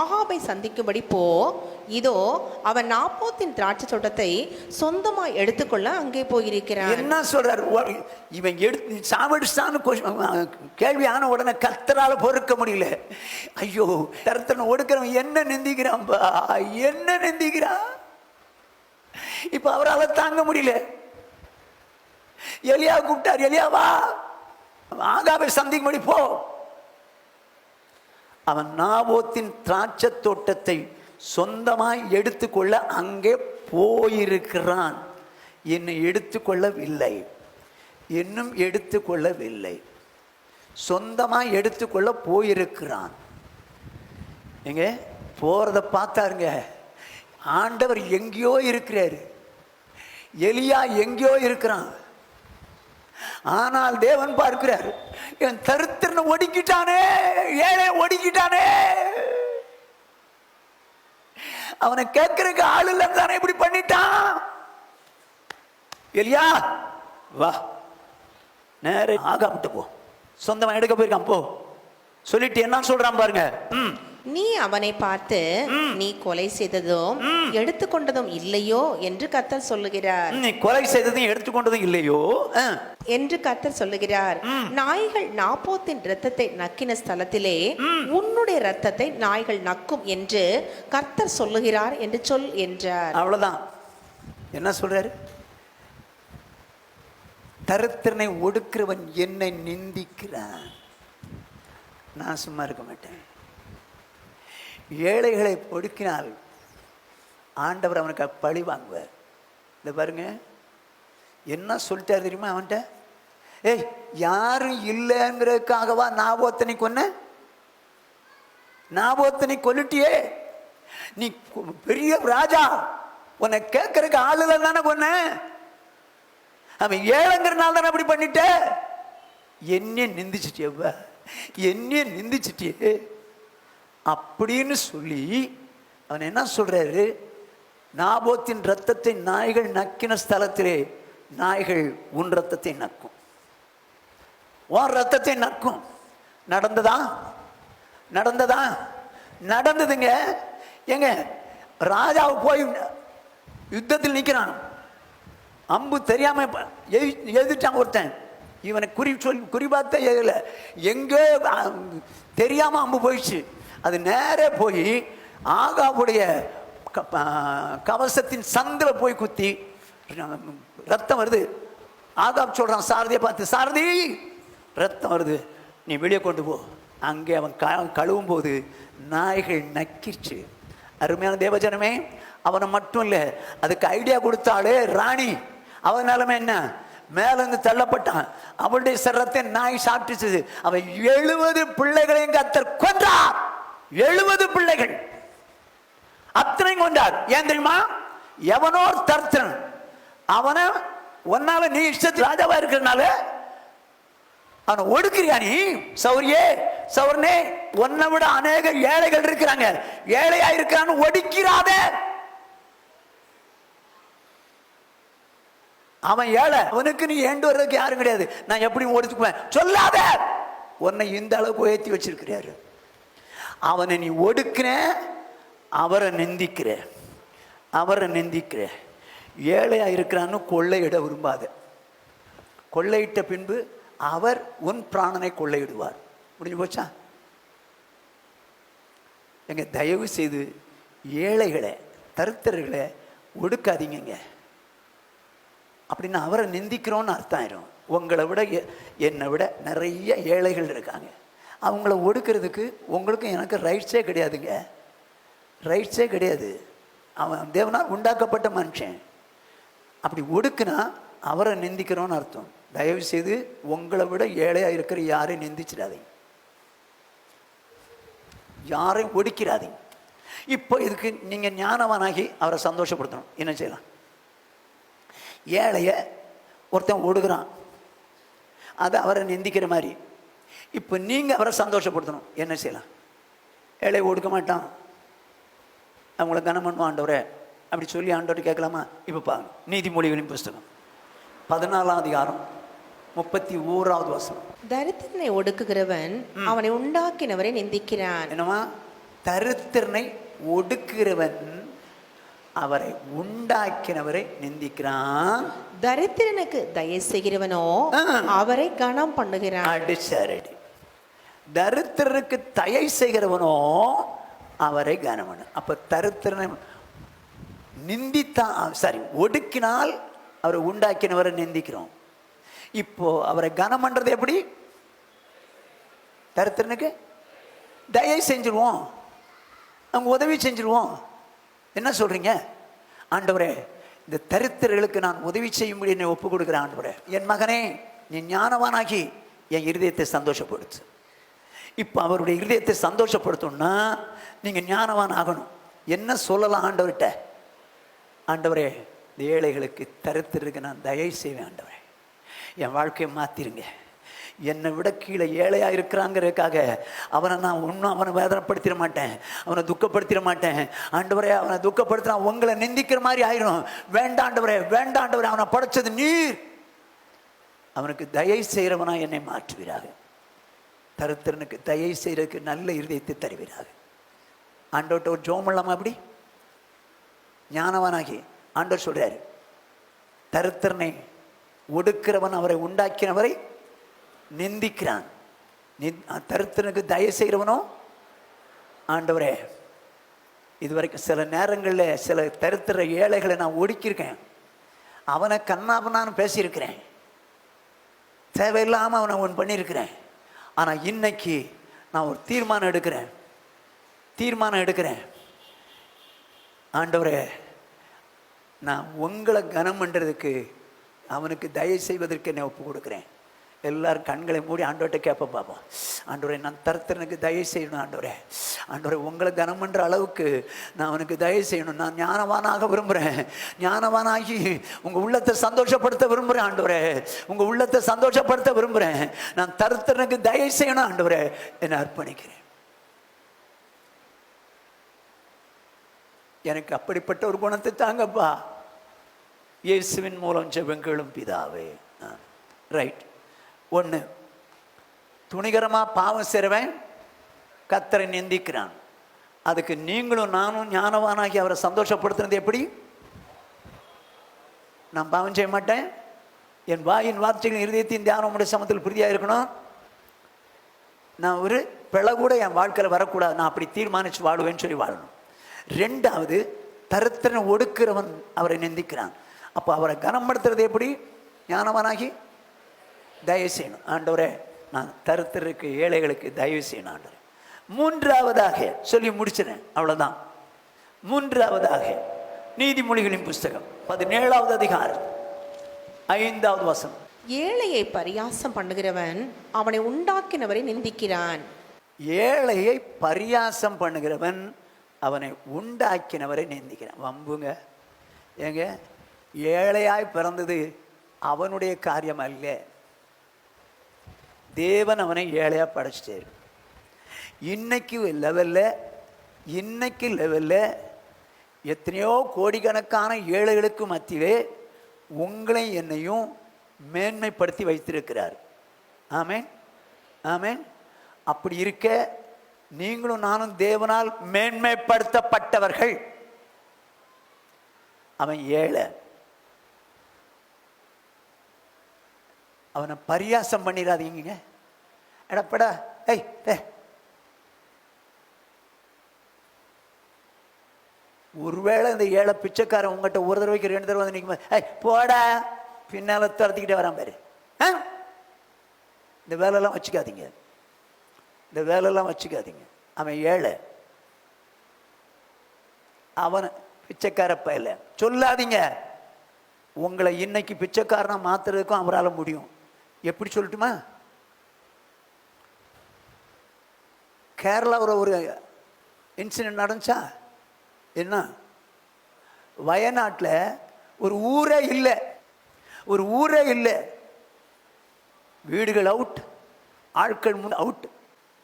ஆகாபை சந்திக்கும்படி போ, இதோ அவன் நாபோத்தின் திராட்சை தோட்டத்தை சொந்தமாய் எடுத்துக்கொள்ள அங்கே போயிருக்கிறான். என்ன சொல்றாரு இவன்? எடுத்து சாவடிச்சான்னு கேள்வி ஆன உடனே கர்த்தரால பொறுக்க முடியல. ஐயோ, தரத்தனை ஒடுக்கிறவன் என்ன நிந்திக்கிறான், என்ன நிந்திக்கிறான். இப்ப அவரால் தாங்க முடியல. எலியா கூப்பிட்டார், எலியாவா ஆகாபை சந்திக்கும்படி போ. அவன் நாபோத்தின் திராட்சை தோட்டத்தை சொந்தமாய் எடுத்துக்கொள்ள அங்கே போயிருக்கிறான். என்னை இன்னும் எடுத்துக்கொள்ளவில்லை. சொந்தமாய் எடுத்துக்கொள்ள போயிருக்கிறான். எங்க போறத பார்த்தாருங்க. ஆண்டவர் எங்கேயோ இருக்கிறாரு, எலியா எங்கேயோ இருக்கிறான். ஆனால் தேவன் பார்க்கிறார், என் தரித்திரனை ஒடுக்கிட்டானே, ஏழை ஒடுக்கிட்டானே, அவனை கேட்கறதுக்கு ஆள் இல்லைன்னு தானே இப்படி பண்ணிட்டான். எலியா வா, நேரே ஆகாபிட்டு போ. சொந்தமா எடுக்க போயிருக்கான் போ சொல்லிட்டு என்ன சொல்றான் பாருங்க. நீ அவனை பார்த்து நீ கொலை செய்ததும் எடுத்துக்கொண்டதும் இல்லையோ என்று கர்த்தர் சொல்லுகிறார். நீ கொலை செய்ததும் எடுத்துக்கொண்டதும் இல்லையோ என்று கர்த்தர் சொல்லுகிறார். நாய்கள் நாபோத்தின் இரத்தத்தை நக்கின ஸ்தலத்திலே உன்னுடைய இரத்தத்தை நாய்கள் நக்கும் என்று கர்த்தர் சொல்லுகிறார் என்று சொல் என்றார். அவ்வளவுதான். என்ன சொல்றாரு? தரித்திரனை ஒடுக்கிறவன் என்னை நிந்திக்கிறான், நான் சும்மா இருக்க மாட்டேன். ஏழைகளை ஒடுக்கினால் ஆண்டவர் அவனுக்கு பழி வாங்குவார். இந்த பாருங்க என்ன சொல்லிட்டாரு தெரியுமா அவன்கிட்ட? ஏய், யாரும் இல்லைங்கிறதுக்காகவா நாபோத்தனை கொன்ன? நாபோத்தனை கொல்லிட்டியே, நீ பெரிய ராஜா, உன்னை கேட்கறதுக்கு ஆளுல தானே கொன்ன, அவன் ஏழைங்கிறனால தானே அப்படி பண்ணிட்ட, என்ன நிந்திச்சிட்டியவ, என்ன நிந்திச்சிட்டியே அப்படின்னு சொல்லி அவன் என்ன சொல்றாரு? நாபோத்தின் ரத்தத்தை நாய்கள் நக்கின ஸ்தலத்திலே நாய்கள் உன் ரத்தத்தை நக்கும், உன் ரத்தத்தை நக்கும். நடந்ததா? நடந்ததா? நடந்ததுங்க. எங்க ராஜாவை போய் யுத்தத்தில் நிற்கிறான், அம்பு தெரியாம எழுதிட்டான் ஒருத்தன், இவனை குறிப்பார்த்த எதில் எங்கே தெரியாம அம்பு போயிடுச்சு. அது நேரே போய் ஆகாவுடைய கவசத்தின் சந்தில் போய் குத்தி ரத்தம் வருது. ஆகாப் சொல்றான் சாரதியை பார்த்து, சாரதி ரத்தம் வருது, நீ வெளியே கொண்டு போ. அங்கே அவன் கழுவும் போது நாய்கள் நக்கிடுச்சு. அருமையான தேவஜனமே, அவனை மட்டும் இல்லை, அதுக்கு ஐடியா கொடுத்தாலே ராணி, அவன் நிலைமை என்ன? மேலிருந்து தள்ளப்பட்டான், அவளுடைய சரத்தை நாய் சாப்பிட்டுச்சு. அவன் 70 பிள்ளைகளையும் கர்த்தர் கொன்றார். 70 பிள்ளைகள் அத்தனை கொண்டார். ஏன் தெரியுமா? எவனோ தர்த்தன் அவனை ஒன்னால நீ இஷ்டத்து ராஜாவா இருக்கிறனால அவனை ஒடுக்கிறியா நீ? சௌரியே சௌர்னே, உன்னை விட அநேக ஏழைகள் இருக்கிறாங்க, ஏழையா இருக்கிறான்னு ஒடுக்கிறாத. அவன் ஏழை, அவனுக்கு நீ ஏண்டு வர்றதுக்கு யாரும் கிடையாது, நான் எப்படி ஒடுக்குவேன் சொல்லாத. உன்னை இந்த அளவுக்கு உயர்த்தி வச்சிருக்கிறாரு. அவனை நீ ஒடுக்கிற, அவரை நிந்திக்கிற, அவரை நிந்திக்கிற. ஏழையா இருக்கிறான்னு கொள்ளையிட விரும்பாத. கொள்ளையிட்ட பின்பு அவர் உன் பிராணனை கொள்ளையிடுவார். முடிஞ்சு போச்சா? எங்க தயவு செய்து ஏழைகளை தரித்திரர்களை ஒடுக்காதீங்க. அப்படின்னா அவரை நிந்திக்கிறோன்னு அர்த்தம் ஆயிரும். உங்களை விட என்னை விட நிறைய ஏழைகள் இருக்காங்க, அவங்கள ஒடுக்கிறதுக்கு உங்களுக்கும் எனக்கு ரைட்ஸே கிடையாதுங்க, ரைட்ஸே கிடையாது. அவன் தேவனால் உண்டாக்கப்பட்ட மனுஷன். அப்படி ஒடுக்குனா அவரை நிந்திக்கிறோன்னு அர்த்தம். தயவு செய்து உங்களை விட ஏழையா இருக்கிற யாரையும் நிந்திச்சிடாதீங்க, யாரையும் ஒடுக்கிறாதீங்க. இப்போ இதுக்கு நீங்க ஞானவானாகி அவரை சந்தோஷப்படுத்தணும். என்ன செய்யலாம்? ஏழைய ஒருத்தன் ஒடுக்குறான், அது அவரை நிந்திக்கிற மாதிரி. இப்போ நீங்க அவரை சந்தோஷப்படுத்தணும். என்ன செய்யலாம்? ஏழையை ஒடுக்க மாட்டான், அவங்கள கனம் பண்ணுவான் ஆண்டவரே அப்படி சொல்லி ஆண்டவர்கிட்ட கேட்கலாமா? இப்போ பாருங்க, நீதிமொழிகளின் புஸ்தகம் 14ஆம் அதிகாரம் 31வது வசனம். தரித்திரனை ஒடுக்குகிறவன் அவனை உண்டாக்கினவரை நிந்திக்கிறான். என்னமா? தரித்திரனை ஒடுக்குகிறவன் அவரை உண்டாக்கினவரை நிந்திக்கிறான். தரித்திரனுக்கு தயை செய்கிறவனோ அவரை கனம் பண்ணுகிறான். அடிச்சரடி. தரித்திரனுக்கு தயை செய்கிறவனோ அவரை கனம் பண்ண. அப்ப தரித்திரனை நிந்தித்தான், சரி, ஒடுக்கினால் அவரை உண்டாக்கினவரை நிந்திக்கிறோம். இப்போ அவரை கனம் பண்றது எப்படி? தரித்திரனுக்கு தயை செஞ்சிருவோம், அவங்க உதவி செஞ்சிருவோம். என்ன சொல்றீங்க? ஆண்டவரே, இந்த தரித்திரர்களுக்கு நான் உதவி செய்யும்படி என்னை ஒப்பு கொடுக்குறேன். ஆண்டவரே, என் மகனே, நீ ஞானவானாகி என் இருதயத்தை சந்தோஷப்படுத்து. இப்போ அவருடைய இருதயத்தை சந்தோஷப்படுத்தணும்னா நீங்க ஞானவான் ஆகணும். என்ன சொல்லலாம் ஆண்டவர்கிட்ட? ஆண்டவரே, இந்த ஏழைகளுக்கு தரித்திரருக்கு நான் தயை செய்வேன். ஆண்டவரே, என் வாழ்க்கையை மாத்திருங்க. என்னை விட கீழே ஏழையா இருக்கிறாங்கிறதுக்காக அவனை நான் ஒன்றும் அவனை வேதனைப்படுத்திட மாட்டேன், அவனை துக்கப்படுத்திட மாட்டேன். ஆண்டவரே, அவனை துக்கப்படுத்தினா உங்களை நிந்திக்கிற மாதிரி ஆயிரும். வேண்டாண்டவரே, வேண்டாண்டவரே, அவனை படைச்சது நீர். அவனுக்கு தயை செய்கிறவனா என்னை மாற்றுவீராக. தரித்திரனுக்கு தயை செய்கிறதுக்கு நல்ல இருதயத்தை தருவீராக. ஆண்டவர்கிட்ட ஒரு ஜெபம் பண்ணலாமா? அப்படி ஞானவானாகி ஆண்டவர் சொல்றாரு, தரித்திரனை ஒடுக்கிறவன் அவரை உண்டாக்கினவரை நிந்திக்கிறான். தரித்திரனுக்கு தயை செய்கிறவனோ, ஆண்டவரே இதுவரைக்கும் சில நேரங்களில் சில தரித்திர ஏழைகளை நான் ஒடுக்கியிருக்கேன், அவனை கண்ணாபனான்னு பேசியிருக்கிறேன், தேவையில்லாமல் அவனை ஒன்று பண்ணியிருக்கிறேன். ஆனால் இன்னைக்கு நான் ஒரு தீர்மானம் எடுக்கிறேன். ஆண்டவரே, நான் உங்களை கனம் பண்ணுறதுக்கு அவனுக்கு தயை செய்வதற்கு என்னை ஒப்பு கொடுக்குறேன். எல்லாரும் கண்களை மூடி ஆண்டவர்கிட்ட கேட்ப பார்ப்போம். ஆண்டவரே, நான் தரித்திரனுக்கு தயை செய்யணும். ஆண்டவரே உங்களை கனம் பண்ணுற அளவுக்கு நான் அவனுக்கு தயை செய்யணும். நான் ஞானவானாக விரும்புகிறேன். ஞானவானாகி உங்கள் உள்ளத்தை சந்தோஷப்படுத்த விரும்புகிறேன். ஆண்டவரே, உங்கள் உள்ளத்தை சந்தோஷப்படுத்த விரும்புகிறேன். நான் தரித்திரனுக்கு தயை செய்யணும். ஆண்டவரே, என்னை அர்ப்பணிக்கிறேன். எனக்கு அப்படிப்பட்ட ஒரு குணத்தை தாங்கப்பா. இயேசுவின் மூலம் ஜெபங்களும் பிதாவே. ரைட். ஒன்று, துணிகரமாக பாவம் செய்கிறவன் கர்த்தரை நிந்திக்கிறான். அதுக்கு நீங்களும் நானும் ஞானவானாகி அவரை சந்தோஷப்படுத்துறது எப்படி? நான் பாவம் செய்ய மாட்டேன், என் வாயின் வார்த்தைகள் இருதயத்தின் தியானம் உடைய சமத்தில் பிரீதியாக இருக்கணும், நான் ஒரு பிழை கூட என் வாழ்க்கையில் வரக்கூடாது, நான் அப்படி தீர்மானித்து வாழுவேன்னு சொல்லி வாழணும். ரெண்டாவது, தரித்திரனை ஒடுக்கிறவன் அவரை நிந்திக்கிறான். அப்போ அவரை கனப்படுத்துறது எப்படி? ஞானவானாகி தயவு செய்யணும். ஆண்டவரே, நான் தரித்திரருக்கு ஏழைகளுக்கு தயவு செய்யணும். ஆண்டவரே, மூன்றாவதாக சொல்லி முடிச்சினேன், அவ்வளோதான். மூன்றாவதாக நீதிமொழிகளின் புஸ்தகம் 17வது அதிகாரம் 5வது வசனம். ஏழையை பரியாசம் பண்ணுகிறவன் அவனை உண்டாக்கினவரை நிந்திக்கிறான். ஏழையை பரியாசம் பண்ணுகிறவன் அவனை உண்டாக்கினவரை நிந்திக்கிறான். வம்புங்க. ஏங்க, ஏழையாய் பிறந்தது அவனுடைய காரியம் அல்ல, தேவன் அவனை ஏழையாக படைச்சிட்டாரு. இன்னைக்கு லெவலில் எத்தனையோ கோடிக்கணக்கான ஏழைகளுக்கு மத்தியிலே உங்களை என்னையும் மேன்மைப்படுத்தி வைத்திருக்கிறார். ஆமேன், ஆமேன். அப்படி இருக்க நீங்களும் நானும் தேவனால் மேன்மைப்படுத்தப்பட்டவர்கள். அவன் ஏழை, அவனை பரியாசம் பண்ணிடாதீங்க. எடப்படா, ஒருவேளை இந்த ஏழை பிச்சைக்காரன் உங்கள்கிட்ட ஒரு தடவைக்கு 2 தடவை வந்து நிற்கும், போடா பின்னால் துரத்திக்கிட்டே வரான் பாரு. இந்த வேலையெல்லாம் வச்சுக்காதீங்க. அவன் ஏழை, அவன் பிச்சைக்கார பையல சொல்லாதீங்க. உங்களை இன்னைக்கு பிச்சைக்காரனா மாத்துறதுக்கும் அவரால் முடியும். எப்படி சொல்லட்டுமா? கேரளாவில் ஒரு இன்சிடென்ட் நடந்துச்சா என்ன? வயநாட்டில் ஒரு ஊரே இல்லை, வீடுகள் அவுட், ஆட்கள் அவுட்.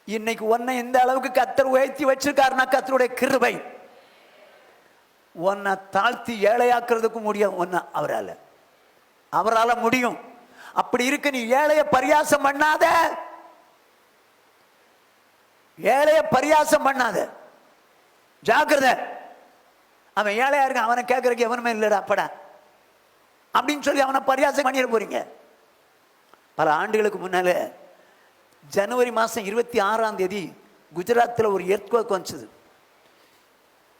இன்னைக்கு ஒன்னை இந்த அளவுக்கு கர்த்தர் உயர்த்தி வச்சிருக்காருன்னா கர்த்தருடைய கிருபை. உன்னை தாழ்த்தி ஏழையாக்குறதுக்கும் முடியும், ஒன்ன அவரால் முடியும். அப்படி இருக்கு, நீ ஏழைய பரியாசம் பண்ணாத, ஜாக்கிரதை. அவன் ஏழையா இருக்க, அவனை கேட்கறதுக்கு எவனுமே இல்லடா அப்படா அப்படின்னு சொல்லி அவனை பரியாசம் பண்ணிட போறீங்க. பல ஆண்டுகளுக்கு முன்னால ஜனவரி மாதம் 26ஆம் தேதி குஜராத்தில் ஒரு எர்த்குவேக் வந்துச்சு.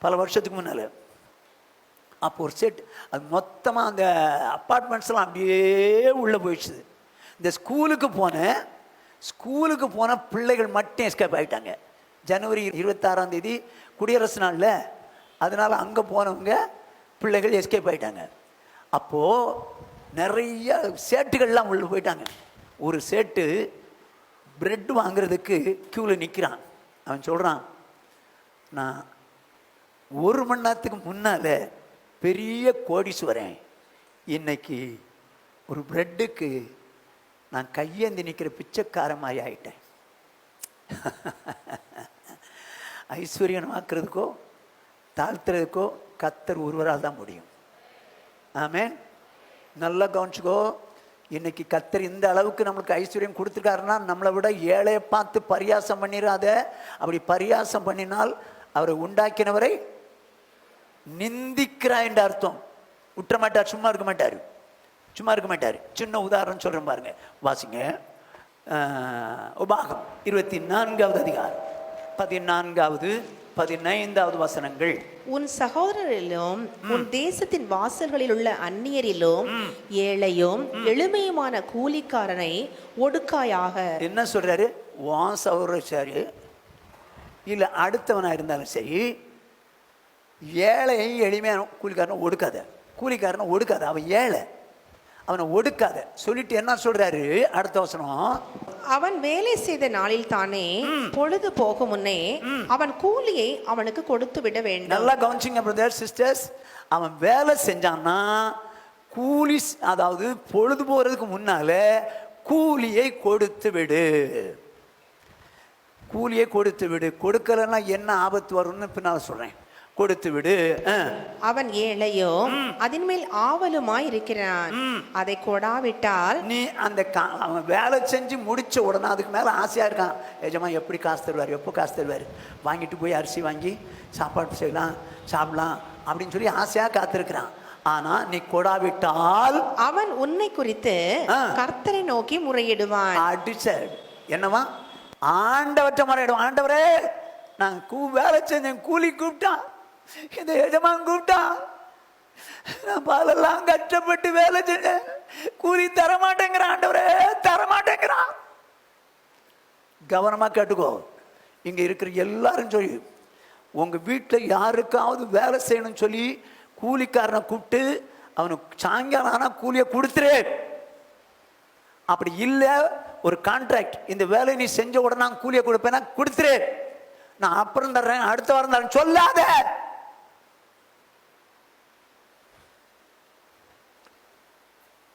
பல வருஷத்துக்கு முன்னால. அப்போ ஒரு செட், அது மொத்தமாக அந்த அப்பார்ட்மெண்ட்ஸ்லாம் அப்படியே உள்ளே போயிடுச்சு. இந்த ஸ்கூலுக்கு போன பிள்ளைகள் மட்டும் எஸ்கேப் ஆகிட்டாங்க. ஜனவரி 26ஆம் தேதி குடியரசு நாளில், அதனால் அங்கே போனவங்க பிள்ளைகள் எஸ்கேப் ஆகிட்டாங்க. அப்போது நிறைய சேட்டுகள்லாம் உள்ளே போயிட்டாங்க. ஒரு சேட்டு பிரெட் வாங்கிறதுக்கு க்யூவில் நிற்கிறான். அவன் சொல்கிறான், நான் 1 மணி நேரத்துக்கு முன்னால் பெரிய கோடீஸ்வரன், இன்னைக்கு ஒரு பிரெட்டுக்கு நான் கையேந்தி நிற்கிற பிச்சைக்காரமாய் ஆயிட்டேன். ஐஸ்வர்யம் ஆக்குறதுக்கோ தாழ்த்துறதுக்கோ கர்த்தர் ஒருவரால் தான் முடியும். ஆமென். நல்லா கவனிச்சுக்கோ. இன்னைக்கு கர்த்தர் இந்த அளவுக்கு நம்மளுக்கு ஐஸ்வர்யம் கொடுத்துருக்காருன்னா நம்மளை விட ஏழையை பார்த்து பரியாசம் பண்ணிடாத. அப்படி பரியாசம் பண்ணினால் அவரை உண்டாக்கினவரை நிந்திக்கிறாய் என்ற அர்த்தம். விட்டுற மாட்டார், சும்மா இருக்க மாட்டார், சும்மா இருக்க மாட்டார். சின்ன உதாரணம் சொல்கிறேன் பாருங்க, வாசிங்க. உபாகம் 24வது அதிகாரம் 14வது 15வது வசனங்கள். உன் சகோதரரிலும் உன் தேசத்தின் வாசல்களில் உள்ள அந்நியரிலும் ஏழையும் எளிமையுமான கூலிக்காரனை ஒடுக்காயாக. என்ன சொல்றாரு? உன் சகோதரர் சரி இல்லை அடுத்தவனா இருந்தாலும் சரி, ஏழையை எளிமையான கூலிக்காரனை ஒடுக்காத, கூலிக்காரனை ஒடுக்காத, அவன் ஏழை, அவனை ஒடுக்காத சொல்லிட்டு என்ன சொல்றாரு அடுத்த வசனம்? அவன் வேலை செய்த நாளில் தானே பொழுது போகும் முன்னே அவன் கூலியை அவனுக்கு கொடுத்து விட வேண்டும். நல்லா கவனிச்சிங்க பிரதர் சிஸ்டர்ஸ். அவன் வேலை செஞ்சான்னா கூலி, அதாவது பொழுது போறதுக்கு முன்னால கூலியை கொடுத்து விடு, கூலியை கொடுத்து விடு. கொடுக்கலன்னா என்ன ஆபத்து வரும்னு பின்னால் சொல்றேன். கொடுத்து விடு. அவன் ஏழையோ அதன் மேல் ஆவலுமாய் இருக்கிறான், அதை கொடாவிட்டால் நீ அந்த அவன் வேலை செஞ்சு முடிச்ச உடனே அதுக்கு மேல ஆசையா இருக்கான். எஜமா எப்படி காசு தருவார், எப்போ காசு தருவார், வாங்கிட்டு போய் அரிசி வாங்கி சாப்பாடு செய்யலாம், சாப்பிடலாம் அப்படின்னு சொல்லி ஆசையா காத்திருக்கிறான். ஆனா நீ கொடாவிட்டால் அவன் உன்னை குறித்து கர்த்தரை நோக்கி முறையிடுவான். அடிச்சட் என்னவா? ஆண்டவற்றை முறையிடுவான். ஆண்டவரே, நான் வேலை செஞ்சேன், கூலி கூப்பிட்டான், இந்த எஜமான் கூப்பிட்டான், நான் பாலெல்லாம் கஷ்டப்பட்டு வேலை செஞ்சேன், கூலி தரமாட்டேங்கிறான், ஆண்டவரே தரமாட்டேங்கிறான். கவனமா கேட்டுக்கோ. இங்க இருக்கிற எல்லாரும் சொல்லி, உங்க வீட்டில் யாருக்காவது வேலை செய்யணும்னு சொல்லி கூலிக்காரனை கூப்பிட்டு அவனுக்கு சாயங்காலம் ஆனா கூலியை கொடுத்துரு. அப்படி இல்லை, ஒரு கான்ட்ராக்ட், இந்த வேலையை நீ செஞ்ச உடனே நான் கூலியை கொடுப்பேன்னா கொடுத்துரு, நான் அப்புறம் தர்றேன், அடுத்த வாரம் தர்றேன் சொல்லாத.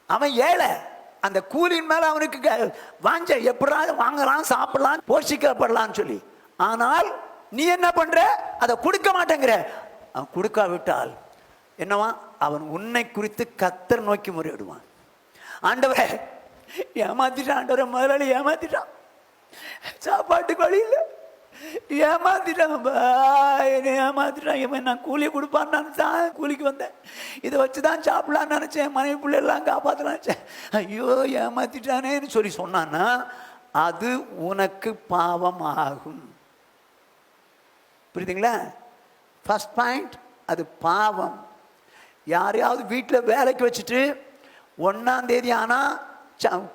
அவன் ஏழை, அந்த கூலியின் மேல அவனுக்கு வாஞ்ச, எப்படா வாங்கலாம், சாப்பிடலாம், போஷிக்கப்படலாம்னு சொல்லி. ஆனால் நீ என்ன பண்ற? அதை கொடுக்க மாட்டேங்கிற. அவன் கொடுக்காவிட்டால் என்னவா? அவன் உன்னை குறித்து கர்த்தர் நோக்கி முறையிடுவான். ஆண்டவரே ஏமாத்திட்டான், ஆண்டவரே முதலாளி ஏமாத்திட்டான், சாப்பாட்டுக்கு வழி இல்லை, ஏமாத்திட்டான், ஏமாத்திட்டான், இவன் நான் கூலி கொடுப்பான்னு தான் கூலிக்கு வந்தேன், இதை வச்சுதான் சாப்பிடலான்னு நினைச்சேன், மனைவி பிள்ளை எல்லாம் காப்பாற்றலாம் நினைச்சேன், ஐயோ ஏமாத்திட்டானேன்னு சொல்லி சொன்னான்னா அது உனக்கு பாவம் ஆகும். புரியுதுங்களா? ஃபர்ஸ்ட் பாயிண்ட், அது பாவம். யாரையாவது வீட்டில் வேலைக்கு வச்சுட்டு 1ஆம் தேதி ஆனால்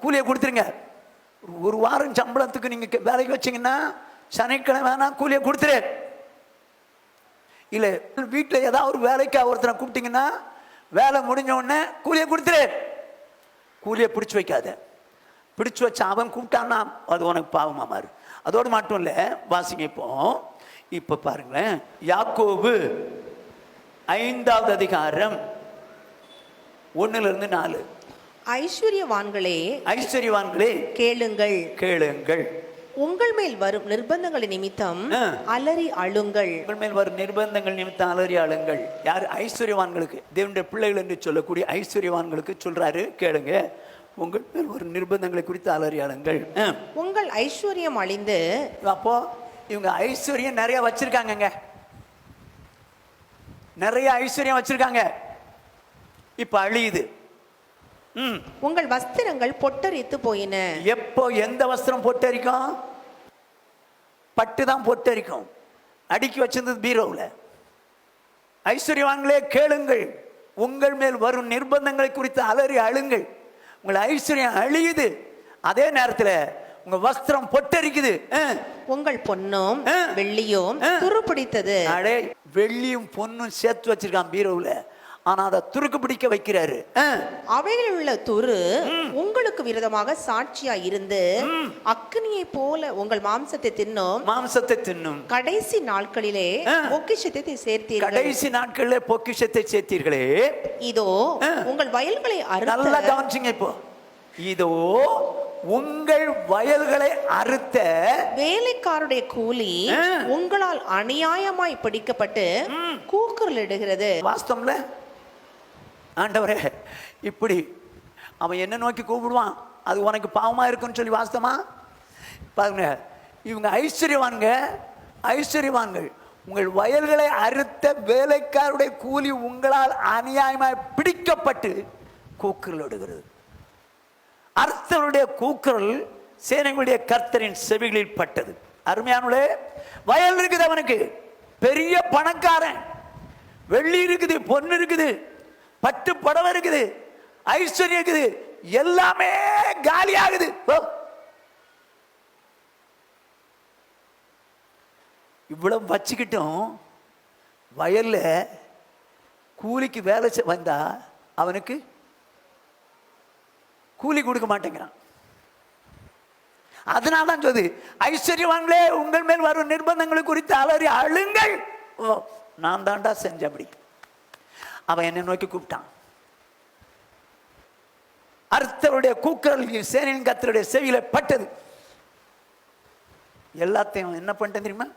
கூலியை கொடுத்துருங்க. ஒரு வாரம் சம்பளத்துக்கு நீங்கள் வேலைக்கு வச்சிங்கன்னா சனிக்கிழமை வேணால் கூலியை கொடுத்துரு. இல்லை வீட்டில் ஏதாவது ஒரு வேலைக்கு ஒருத்தனை கூப்பிட்டீங்கன்னா வேலை முடிஞ்ச உடனே கூலியை கொடுத்துரு. கூலியை பிடிச்சி வைக்காத. பிடிச்சி வச்ச அவன் கூப்பிட்டான்னா அது உனக்கு பாவமாக மாறு. அதோடு மட்டும் இல்லை, வாசிங்க இப்போ பாருங்களேன், யாக்கோபு 5வது அதிகாரம் 1-4. ஐஸ்வர்யவான்களே, ஐஸ்வர்யவான்களே கேளுங்கள், கேளுங்கள், உங்கள் மேல் வரும் நிர்பந்தங்கள் நிமித்தம் அலறி அழுங்கள். உங்கள் மேல் வரும் நிர்பந்தங்கள் நிமித்தம் அலறி அழுங்கள். யார்? ஐஸ்வர்யவான்களுக்கு, தேவனுடைய பிள்ளைகள் என்று சொல்லக்கூடிய ஐஸ்வர்யவான்களுக்கு சொல்றாரு, கேளுங்க, உங்கள் மேல் ஒரு நிர்பந்தங்களை குறித்து அலறி அழுங்கள். உங்கள் ஐஸ்வர்யம் அழிந்து. அப்போ இவங்க ஐஸ்வர்யம் நிறைய வச்சிருக்காங்க, நிறைய ஐஸ்வர்யம் வச்சிருக்காங்க, இப்ப அழியுது. உங்கள் வஸ்திரங்கள் பொட்டரித்து போயின. எப்போ எந்த வஸ்திரம் பொட்டரிக்கும்? பட்டு தான் பொட்டரிக்கும். அடுக்கி வச்சிருந்தது பீரோவில். ஐஸ்வர்யவான்களே கேளுங்கள், உங்கள் மேல் வரும் நிர்பந்தங்களை குறித்து அலறி அழுங்கள். உங்கள் ஐஸ்வர்யம் அழியுது, அதே நேரத்தில் உங்க வஸ்திரம் பொட்டரிக்குது. உங்கள் பொன்னும் வெள்ளியும் துரு பிடித்தது. அடே, வெள்ளியும் பொன்னும் சேர்த்து வச்சிருக்கான் பீரோவில், ஆனா அதை துருக்கு பிடிக்க வைக்கிறாரு. அவைகளில் உள்ள துரு உங்களுக்கு விரோதமாக சாட்சியா இருந்து அக்னியை போல உங்கள் மாம்சத்தை தின்னும். கடைசி நாட்களிலே பொக்கிஷத்தை சேர்த்தீர்கள். கடைசி நாட்களிலே பொக்கிஷத்தை சேர்த்தீர்களே. இதோ உங்கள் வயல்களை நல்லா கவனிச்சிங்க. இப்போ இதோ உங்கள் வயல்களை அறுத்த வேலைக்காரருடைய கூலி உங்களால் அநியாயமாய் பிடிக்கப்பட்டு கூக்குரலிடுகிறது. வாஸ்தவம்ல ஆண்டவரே, இப்படி அவன் என்ன நோக்கி கூப்பிடுவான், அது உனக்கு பாவமா இருக்குன்னு சொல்லி வாஸ்தமா பாருங்க. இவங்க ஐஸ்வர்யவான்கள். உங்கள் வயல்களை அறுத்த வேலைக்காருடைய கூலி உங்களால் அநியாயமாய் பிடிக்கப்பட்டு கூக்குரல் இடுகிறது. அர்த்தருடைய கூக்குரல் சேனைகளுடைய கர்த்தரின் செவிகளில் பட்டது. அருமையானே, வயல் இருக்குது, அவனுக்கு பெரிய பணக்காரன், வெள்ளி இருக்குது, பொண்ணு இருக்குது, பட்டு புடவை இருக்குது, ஐஸ்வர்யம் இருக்குது, எல்லாமே காலியாகுது. இவ்வளவு வச்சுக்கிட்டும் வயல்ல கூலிக்கு வேலை வந்தா அவனுக்கு கூலி கொடுக்க மாட்டேங்கிறான். அதனால தான் சொல்லுது, ஐஸ்வர்யவான்களே உங்கள் மேல் வரும் நிர்பந்தங்களை குறித்து அலறி அழுங்கள். நான் தாண்டா செஞ்ச. அப்படி அவன் என்னை நோக்கி கூப்பிட்டான். அர்த்தருடைய கூக்குரல் சேனையின் கர்த்தருடைய செவியில பட்டது. எல்லாத்தையும் என்ன பண்ணிட்டேன் தெரியுமா?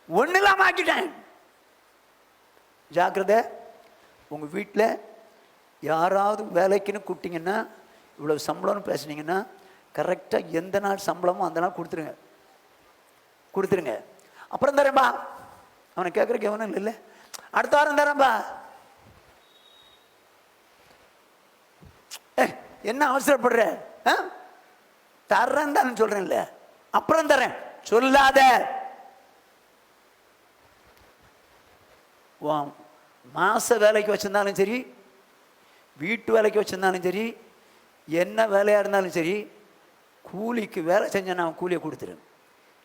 ஒண்ணுலாம் ஆக்கிட்டேன். ஜாக்கிரதை, உங்க வீட்டில் யாராவது வேலைக்குன்னு கூப்பிட்டீங்கன்னா, இவ்வளவு சம்பளம்னு பேசுனீங்கன்னா, கரெக்டாக எந்த நாள் சம்பளமோ அந்த நாள் கொடுத்துருங்க. அப்புறம் தரேன்பா. அவனை கேட்குறக்கு எவனும் இல்லை, அடுத்த வாரம் தரேன்பா. என்ன அவசரப்படுற? தர்றேன் தானே சொல்றேன்ல, அப்புறம் தரேன் சொல்லாத. மாச வேலைக்கு வச்சிருந்தாலும் சரி, வீட்டு வேலைக்கு வச்சிருந்தாலும் சரி, என்ன வேலையா இருந்தாலும் சரி, கூலிக்கு வேலை செஞ்சேன்னா அவன் கூலியை கொடுத்துரு.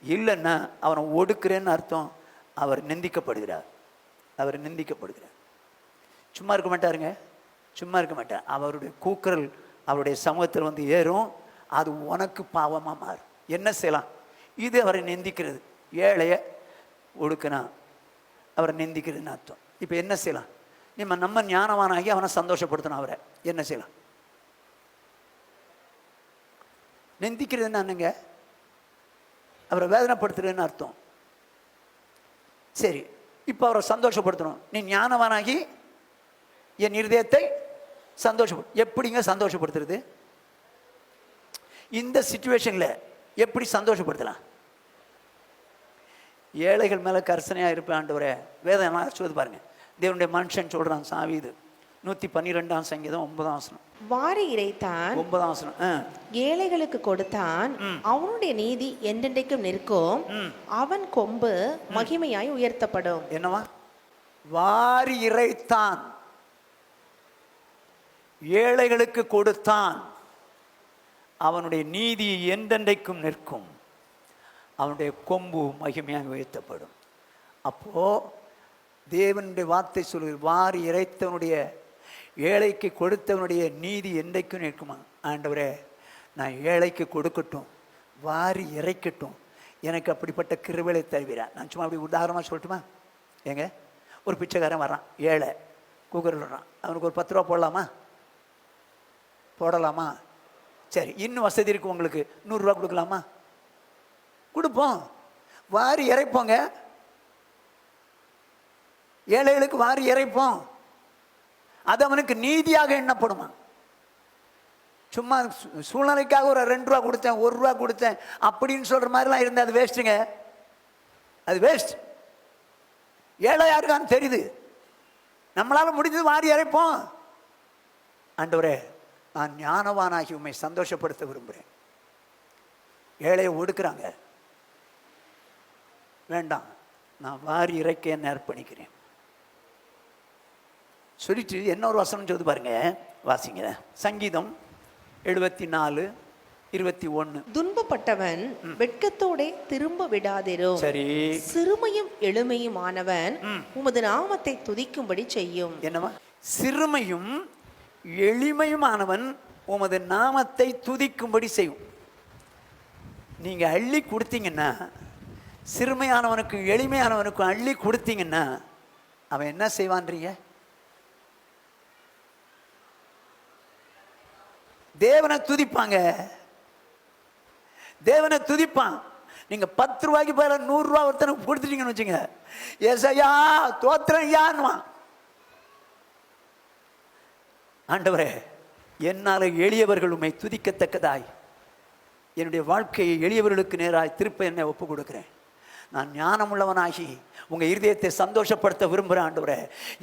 இல்லைன்னா அவனை ஒடுக்குறேன்னு அர்த்தம். அவர் நிந்திக்கப்படுகிறார். சும்மா இருக்க மாட்டாருங்க, சும்மா இருக்க மாட்டார். அவருடைய கூக்குரல் அவருடைய சமூகத்தில் வந்து ஏறும். அது உனக்கு பாவமா மாறும். என்ன செய்யலாம்? இது அவரை நிந்திக்கிறது. ஏழைய ஒடுக்குனா அவரை நிந்திக்கிறதுன்னு அர்த்தம். இப்போ என்ன செய்யலாம்? நம்ம ஞானவானாகி அவனை சந்தோஷப்படுத்தணும். அவரை என்ன செய்யலாம்? நிந்திக்கிறது என்னங்க? அவரை வேதனைப்படுத்துறதுன்னு அர்த்தம். சரி, இப்போ அவரை சந்தோஷப்படுத்தணும். நீ ஞானவானாகி என் இருதயத்தை எப்படிங்க சந்தோஷப்படுத்துறது? இந்த சிச்சுவேஷன்ல எப்படி சந்தோஷப்படுத்தலாம்? ஏழைகள் மேல கர்சனையா இருப்பேன் ஆண்டவரே. வேதம் சொல்லுது பாருங்க. தேவனுடைய மனுஷன் சொல்றான். சாவீது 112ஆம் சங்கீதம் 9ஆம் வசனம். வாரி இறைத்தான் 9ஆம் வசனம். ஏழைகளுக்கு கொடுத்தான், அவனுடைய நீதி என்றென்றைக்கும் நிற்கும், அவன் கொம்பு மகிமையாய் உயர்த்தப்படும். என்னவா? வாரி இறைத்தான், ஏழைகளுக்கு கொடுத்தான், அவனுடைய நீதி என்றென்றைக்கும் நிற்கும், அவனுடைய கொம்பு மகிமையாக உயர்த்தப்படும். அப்போ தேவனுடைய வார்த்தை சொல்லுது, வாரி இறைத்தவனுடைய, ஏழைக்கு கொடுத்தவனுடைய நீதி என்றைக்கும் நிற்குமா? ஆண்டவரே, நான் ஏழைக்கு கொடுக்கட்டும், வாரி இறைக்கட்டும், எனக்கு அப்படிப்பட்ட கிருபையை தருவீரா. நான் சும்மா அப்படி உதாரணமாக சொல்லட்டுமா? ஏங்க, ஒரு பிச்சைக்காரன் வர்றான், ஏழை, கூக்குரல் வர்றான். அவனுக்கு ஒரு 10 ரூபா போடலாமா? சரி, இன்னும் வசதி இருக்கு உங்களுக்கு, 100 ரூபா கொடுக்கலாமா? கொடுப்போம். வாரி இறைப்போங்க, ஏழைகளுக்கு வாரி இறைப்போம். அது அவனுக்கு நீதியாக எண்ணப்படுமா? சும்மா சூழ்நிலைக்காக ஒரு 2 ரூபா கொடுத்தேன், 1 ரூபா கொடுத்தேன் அப்படின்னு சொல்ற மாதிரிலாம் இருந்தால் அது வேஸ்ட்டுங்க. அது வேஸ்ட். ஏழை யாருக்கான்னு தெரியுது, நம்மளால முடிஞ்சது வாரி இறைப்போம். ஆண்டவரே, நான் ஞானவானாகி உண்மை சந்தோஷப்படுத்த விரும்புகிறேன். ஏழையை ஒடுக்குறாங்க, வேண்டாம், நான் வாரி இறைக்க என்ன அர்ப்பணிக்கிறேன் சொல்லிட்டு என்ன ஒரு வசனம் சொல்லுது பாருங்க, வாசிங்க. சங்கீதம் 74:21. துன்பப்பட்டவன் வெட்கத்தோட திரும்ப விடாதிரும். சரி, சிறுமையும் எளிமையுமானவன் உமது நாமத்தை துதிக்கும்படி செய்யும். என்னவா? சிறுமையும் எளிமையுமானவன் உமது நாமத்தை துதிக்கும்படி செய்யும். நீங்க அள்ளி கொடுத்தீங்கன்னா, சிறுமையானவனுக்கும் எளிமையானவனுக்கும் அள்ளி கொடுத்தீங்கன்னா அவன் என்ன செய்வான்றீங்க? தேவனை துதிப்பாங்க. தேவனை துதிப்பான். நீங்க 10 ரூபாய்க்கு பதிலா 100 ரூபா ஒருத்தனுக்கு கொடுத்துட்டீங்கன்னு வச்சுங்க, ஏசையா தோத்திரம் யான்னுவான். ஆண்டவரே, என்னால் எளியவர்கள் உம்மை துதிக்கத்தக்கதாய் என்னுடைய வாழ்க்கையை எளியவர்களுக்கு நேராய் திருப்ப என்னை ஒப்பு கொடுக்குறேன். நான் ஞானமுள்ளவனாகி உங்கள் இருதயத்தை சந்தோஷப்படுத்த விரும்புகிறேன் ஆண்டவரே.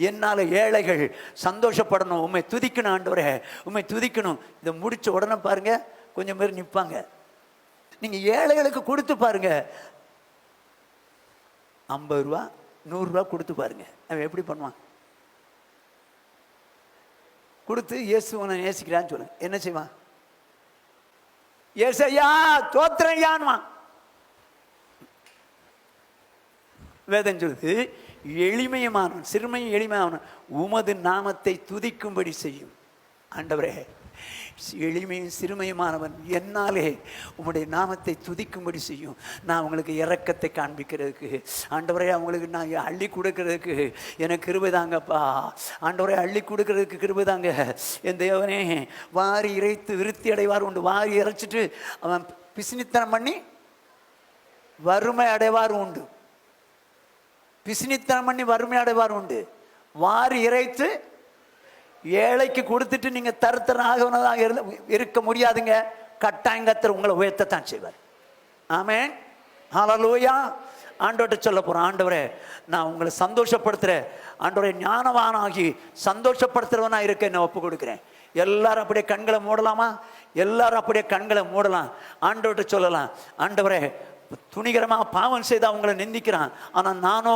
என்னால் ஏழைகள் சந்தோஷப்படணும், உண்மை துதிக்கணும் ஆண்டவரே, உண்மை துதிக்கணும். இதை முடிச்ச உடனே பாருங்க, கொஞ்சம் பேர் நிற்பாங்க. நீங்கள் ஏழைகளுக்கு கொடுத்து பாருங்க, 50 ரூபா 100 ரூபா கொடுத்து பாருங்க, அவன் எப்படி பண்ணுவான்? கொடுத்து இயேசு உன்னை நேசிக்கிறான்னு சொல்லுங்க, என்ன செய்வான்? ஏசையா தோத்திரையான்வான். வேதம் சொல்லுது, எளிமையமானவன், சிறுமையும் எளிமையானவன் உமது நாமத்தை துதிக்கும்படி செய்யும். ஆண்டவரே, எளிமையும் சிறுமையுமானவன் என்னாலே உம்முடைய நாமத்தை துதிக்கும்படி செய்யும். நான் உங்களுக்கு இரக்கத்தை காண்பிக்கிறதுக்கு ஆண்டவரே, அவங்களுக்கு நான் அள்ளி கொடுக்கறதுக்கு எனக்கு கிருபை தாங்கப்பா. ஆண்டவரே, அள்ளி கொடுக்கறதுக்கு கிருபை தாங்க என் தேவனே. வாரி இறைத்து விருத்தி அடைவார் உண்டு. வாரி இறைச்சிட்டு அவன் பிசினித்தனம் பண்ணி வறுமை அடைவார் உண்டு. பிசினித்தனம் பண்ணி வறுமை அடைவார் உண்டு. வாரி இறைத்து ஏழைக்கு கொடுத்துட்டு நீங்க தருத்தராக இருக்க முடியாதுங்க. கட்டாயங்கத்தர் உங்களை உயர்த்தத்தான் செய்வார். ஆமென், ஹல்லேலூயா. ஆண்டவர்கிட்ட சொல்ல போறேன், ஆண்டவரே நான் உங்களை சந்தோஷப்படுத்துறேன். ஆண்டவரே, ஞானவானாகி சந்தோஷப்படுத்துறவனா இருக்க என்ன ஒப்பு கொடுக்குறேன். எல்லாரும் அப்படியே கண்களை மூடலாமா? எல்லாரும் அப்படியே கண்களை மூடலாம். ஆண்டவர்கிட்ட சொல்லலாம், ஆண்டவரே துணிகரமாக பாவம் செய்து அவங்களை நிந்திக்கிறான், ஆனால் நானோ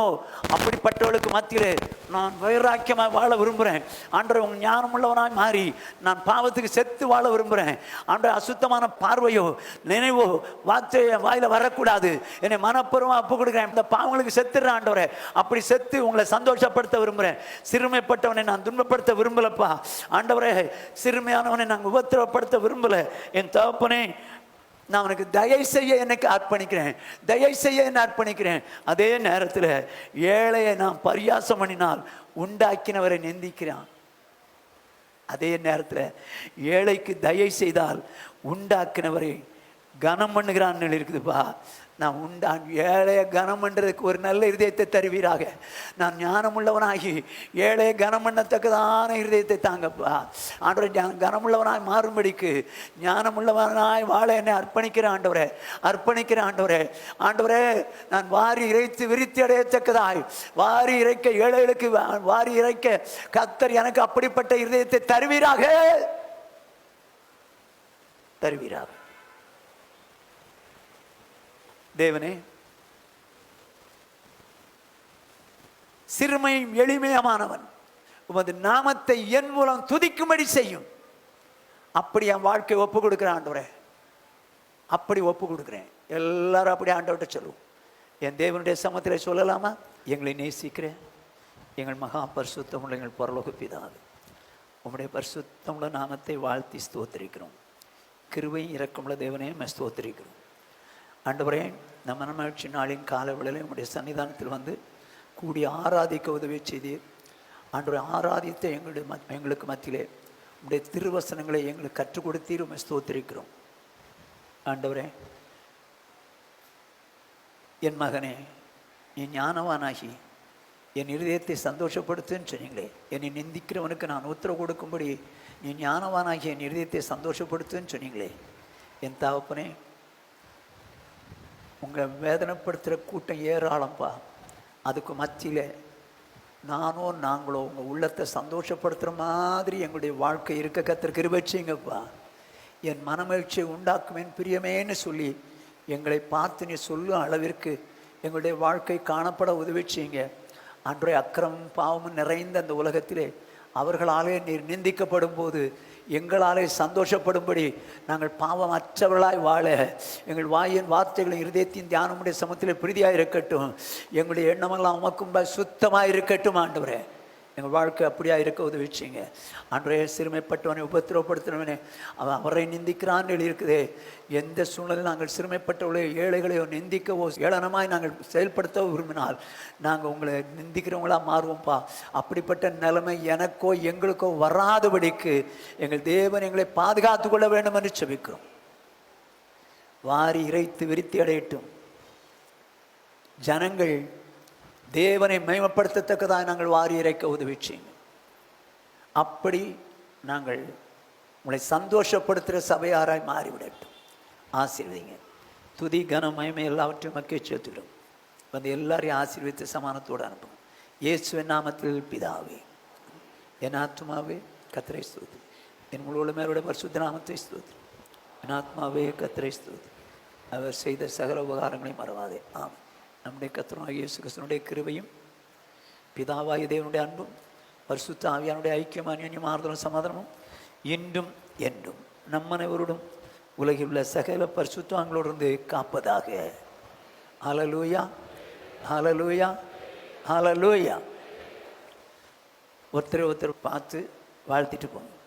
அப்படிப்பட்டவளுக்கு மத்தியிலே நான் வைராக்கியமாக வாழ விரும்புகிறேன். ஆண்டவரே, உங்கள் ஞானமுள்ளவனாய் மாறி நான் பாவத்துக்கு செத்து வாழ விரும்புகிறேன். ஆண்டவரே, அசுத்தமான பார்வையோ நினைவோ வார்த்தையோ வாயில வரக்கூடாது. என்னை மனப்பூர்வமாக ஒப்பு கொடுக்குறேன். இந்த பாவங்களுக்கு செத்துடுறேன் ஆண்டவரே. அப்படி செத்து உங்களை சந்தோஷப்படுத்த விரும்புகிறேன். சிறுமைப்பட்டவனை நான் துன்பப்படுத்த விரும்பலப்பா. ஆண்டவரே, சிறுமையானவனை நான் உபத்திரவப்படுத்த விரும்பலை. என் தகப்பனே, நான் அவனுக்கு தயை செய்ய எனக்கு அர்ப்பணிக்கிறேன், தயை செய்ய என்ன அர்ப்பணிக்கிறேன். அதே நேரத்தில் ஏழையை நான் பரியாசம் பண்ணினால் உண்டாக்கினவரை நிந்திக்கிறான். அதே நேரத்தில் ஏழைக்கு தயை செய்தால் உண்டாக்கினவரை கனம் பண்ணுகிறான்னு இருக்குதுப்பா. நான் ஏழையை கனம் பண்ணுறதுக்கு ஒரு நல்ல இருதயத்தை தருவீராக. நான் ஞானமுள்ளவனாகி ஏழையை கனம் பண்ணத்தக்கதான இருதயத்தை தாங்கப்பா. ஆண்டவரே, கனமுள்ளவனாய் மாறும்படிக்கு ஞானமுள்ளவனாய் வாழ என்னை அர்ப்பணிக்கிறேன் ஆண்டவரே, அர்ப்பணிக்கிறேன் ஆண்டவரே. ஆண்டவரே, நான் வாரி இறைத்து விருத்தி அடையத்தக்கதாய் வாரி இறைக்க, ஏழைகளுக்கு வாரி இறைக்க கர்த்தர் எனக்கு அப்படிப்பட்ட இருதயத்தை தருவீராக, தருவீராக. தேவனே, சிறுமையும் எளிமையமானவன் உமது நாமத்தை என் மூலம் துதிக்கும்படி செய்யும். அப்படி என் வாழ்க்கை ஒப்பு கொடுக்கிறேன் ஆண்டவரே, அப்படி ஒப்பு கொடுக்கிறேன். எல்லாரும் அப்படி ஆண்டவர்கிட்ட சொல்லுவோம். என் தேவனுடைய சமத்தில் சொல்லலாமா? எங்களை நேசிக்கிறேன் எங்கள் மகா பரிசுத்தமுள்ள எங்கள் பரலோக பிதாவே, உம்முடைய பரிசுத்தமுள்ள நாமத்தை வாழ்த்தி ஸ்தோத்திரிக்கிறோம். கிருபையும் இரக்கமுள்ள தேவனே ஸ்தோத்திரிக்கிறோம். ஆண்டவரே, நம்ம மகிழ்ச்சி நாளின் காலை வேளையிலே உம்முடைய சன்னிதானத்தில் வந்து கூடி ஆராதிக்க உதவி செய்தீர். ஆண்டவரே, ஆராதித்த எங்களுக்கு மத்தியிலே உம்முடைய திருவசனங்களை எங்களுக்கு கற்றுக் கொடுத்தீர். உம்மை ஸ்தோத்திரிக்கிறோம். ஆண்டவரே, என் மகனே, நீ ஞானவானாகி என் இருதயத்தை சந்தோஷப்படுத்துன்னு சொன்னீங்களே. என்னை நிந்திக்கிறவனுக்கு நான் உத்தரவு கொடுக்கும்படி நீ ஞானவானாகி என் இருதயத்தை சந்தோஷப்படுத்துன்னு சொன்னீங்களே. என் தகப்பனே, உங்கள் வேதனைப்படுத்துகிற கூட்டம் ஏராளம்பா. அதுக்கு மத்தியில் நாங்களோ உங்கள் உள்ளத்தை சந்தோஷப்படுத்துகிற மாதிரி எங்களுடைய வாழ்க்கை இருக்க கர்த்தர் கிருபை செய்யுங்கப்பா. என் மனமகிழ்ச்சியை உண்டாக்குமேன் பிரியமேன்னு சொல்லி எங்களை பார்த்து நீ சொல்லும் அளவிற்கு எங்களுடைய வாழ்க்கை காணப்பட உதவி செய்யுங்க. அன்றைய அக்கிரமம் பாவமும் நிறைந்த அந்த உலகத்திலே அவர்களாலே நீர் நிந்திக்கப்படும் போது எங்களாலே சந்தோஷப்படும்படி நாங்கள் பாவமற்றவர்களாய் வாழ எங்கள் வாயின் வார்த்தைகளின் இருதயத்தின் தியானமுடைய சமத்தில் பிரீதியாக இருக்கட்டும். எங்களுடைய எண்ணமெல்லாம் உமக்கும் சுத்தமாக இருக்கட்டும். ஆண்டவரே, எங்கள் வாழ்க்கை அப்படியா இருக்க உதவி செய்யுங்க. ஆண்டவரே, சிறுமைப்பட்டவனை உபத்திரவப்படுத்தினவனே அவரை நிந்திக்கிறான்னு எழுதியிருக்குதே. எந்த சூழ்நிலையில் நாங்கள் சிறுமைப்பட்டவர்களையோ ஏழைகளையோ நிந்திக்கவோ ஏளனமாய் நாங்கள் செயல்படுத்தவோ விரும்பினால் நாங்கள் உங்களை நிந்திக்கிறவங்களாக மாறுவோம்ப்பா. அப்படிப்பட்ட நிலைமை எனக்கோ எங்களுக்கோ வராதபடிக்கு எங்கள் தேவன் எங்களை பாதுகாத்து கொள்ள வேண்டும் என்று செபிக்கிறோம். வாரி இறைத்து விருத்தி அடையட்டும். ஜனங்கள் தேவனை மகிமைப்படுத்தத்தக்கதாக நாங்கள் வாரி இறைக்க உதவி செய்யுங்க. அப்படி நாங்கள் உங்களை சந்தோஷப்படுத்துகிற சபையாராய் மாறிவிடட்டும். ஆசீர்வதிங்க. துதி கன மகிமை எல்லாவற்றையும் மக்கள் சேர்த்துவிடும். வந்து எல்லாரையும் ஆசீர்வதித்து சமானத்தோடு அனுப்பும். இயேசுவின் நாமத்தில் பிதாவே. என் ஆத்மாவே கர்த்தரை ஸ்தோத்திரி. என் முழு மேலுடைய பரிசுத்த நாமத்தை ஸ்தோத்திரி. என் ஆத்மாவே கர்த்தரை ஸ்தோத்திரி. அவர் செய்த சகல உபகாரங்களை மறவாதே. ஆம். நம்முடைய கர்த்தராகிய இயேசு கிறிஸ்துவினுடைய கிருபையும் பிதாவாகிய தேவனுடைய அன்பும் பரிசுத்த ஆவியானுடைய ஐக்கியமான அந்நியம் ஆறுதலும் சமாதானமும் இன்றும் என்றும் நம்மனைவரோடும் உலகில் உள்ள சகல பரிசுத்தவான்களோடு இருந்து காப்பதாக. ஹல்லேலூயா, ஹல்லேலூயா, ஹல்லேலூயா. ஒருத்தரை ஒருத்தர் பார்த்து வாழ்த்திட்டு போங்க.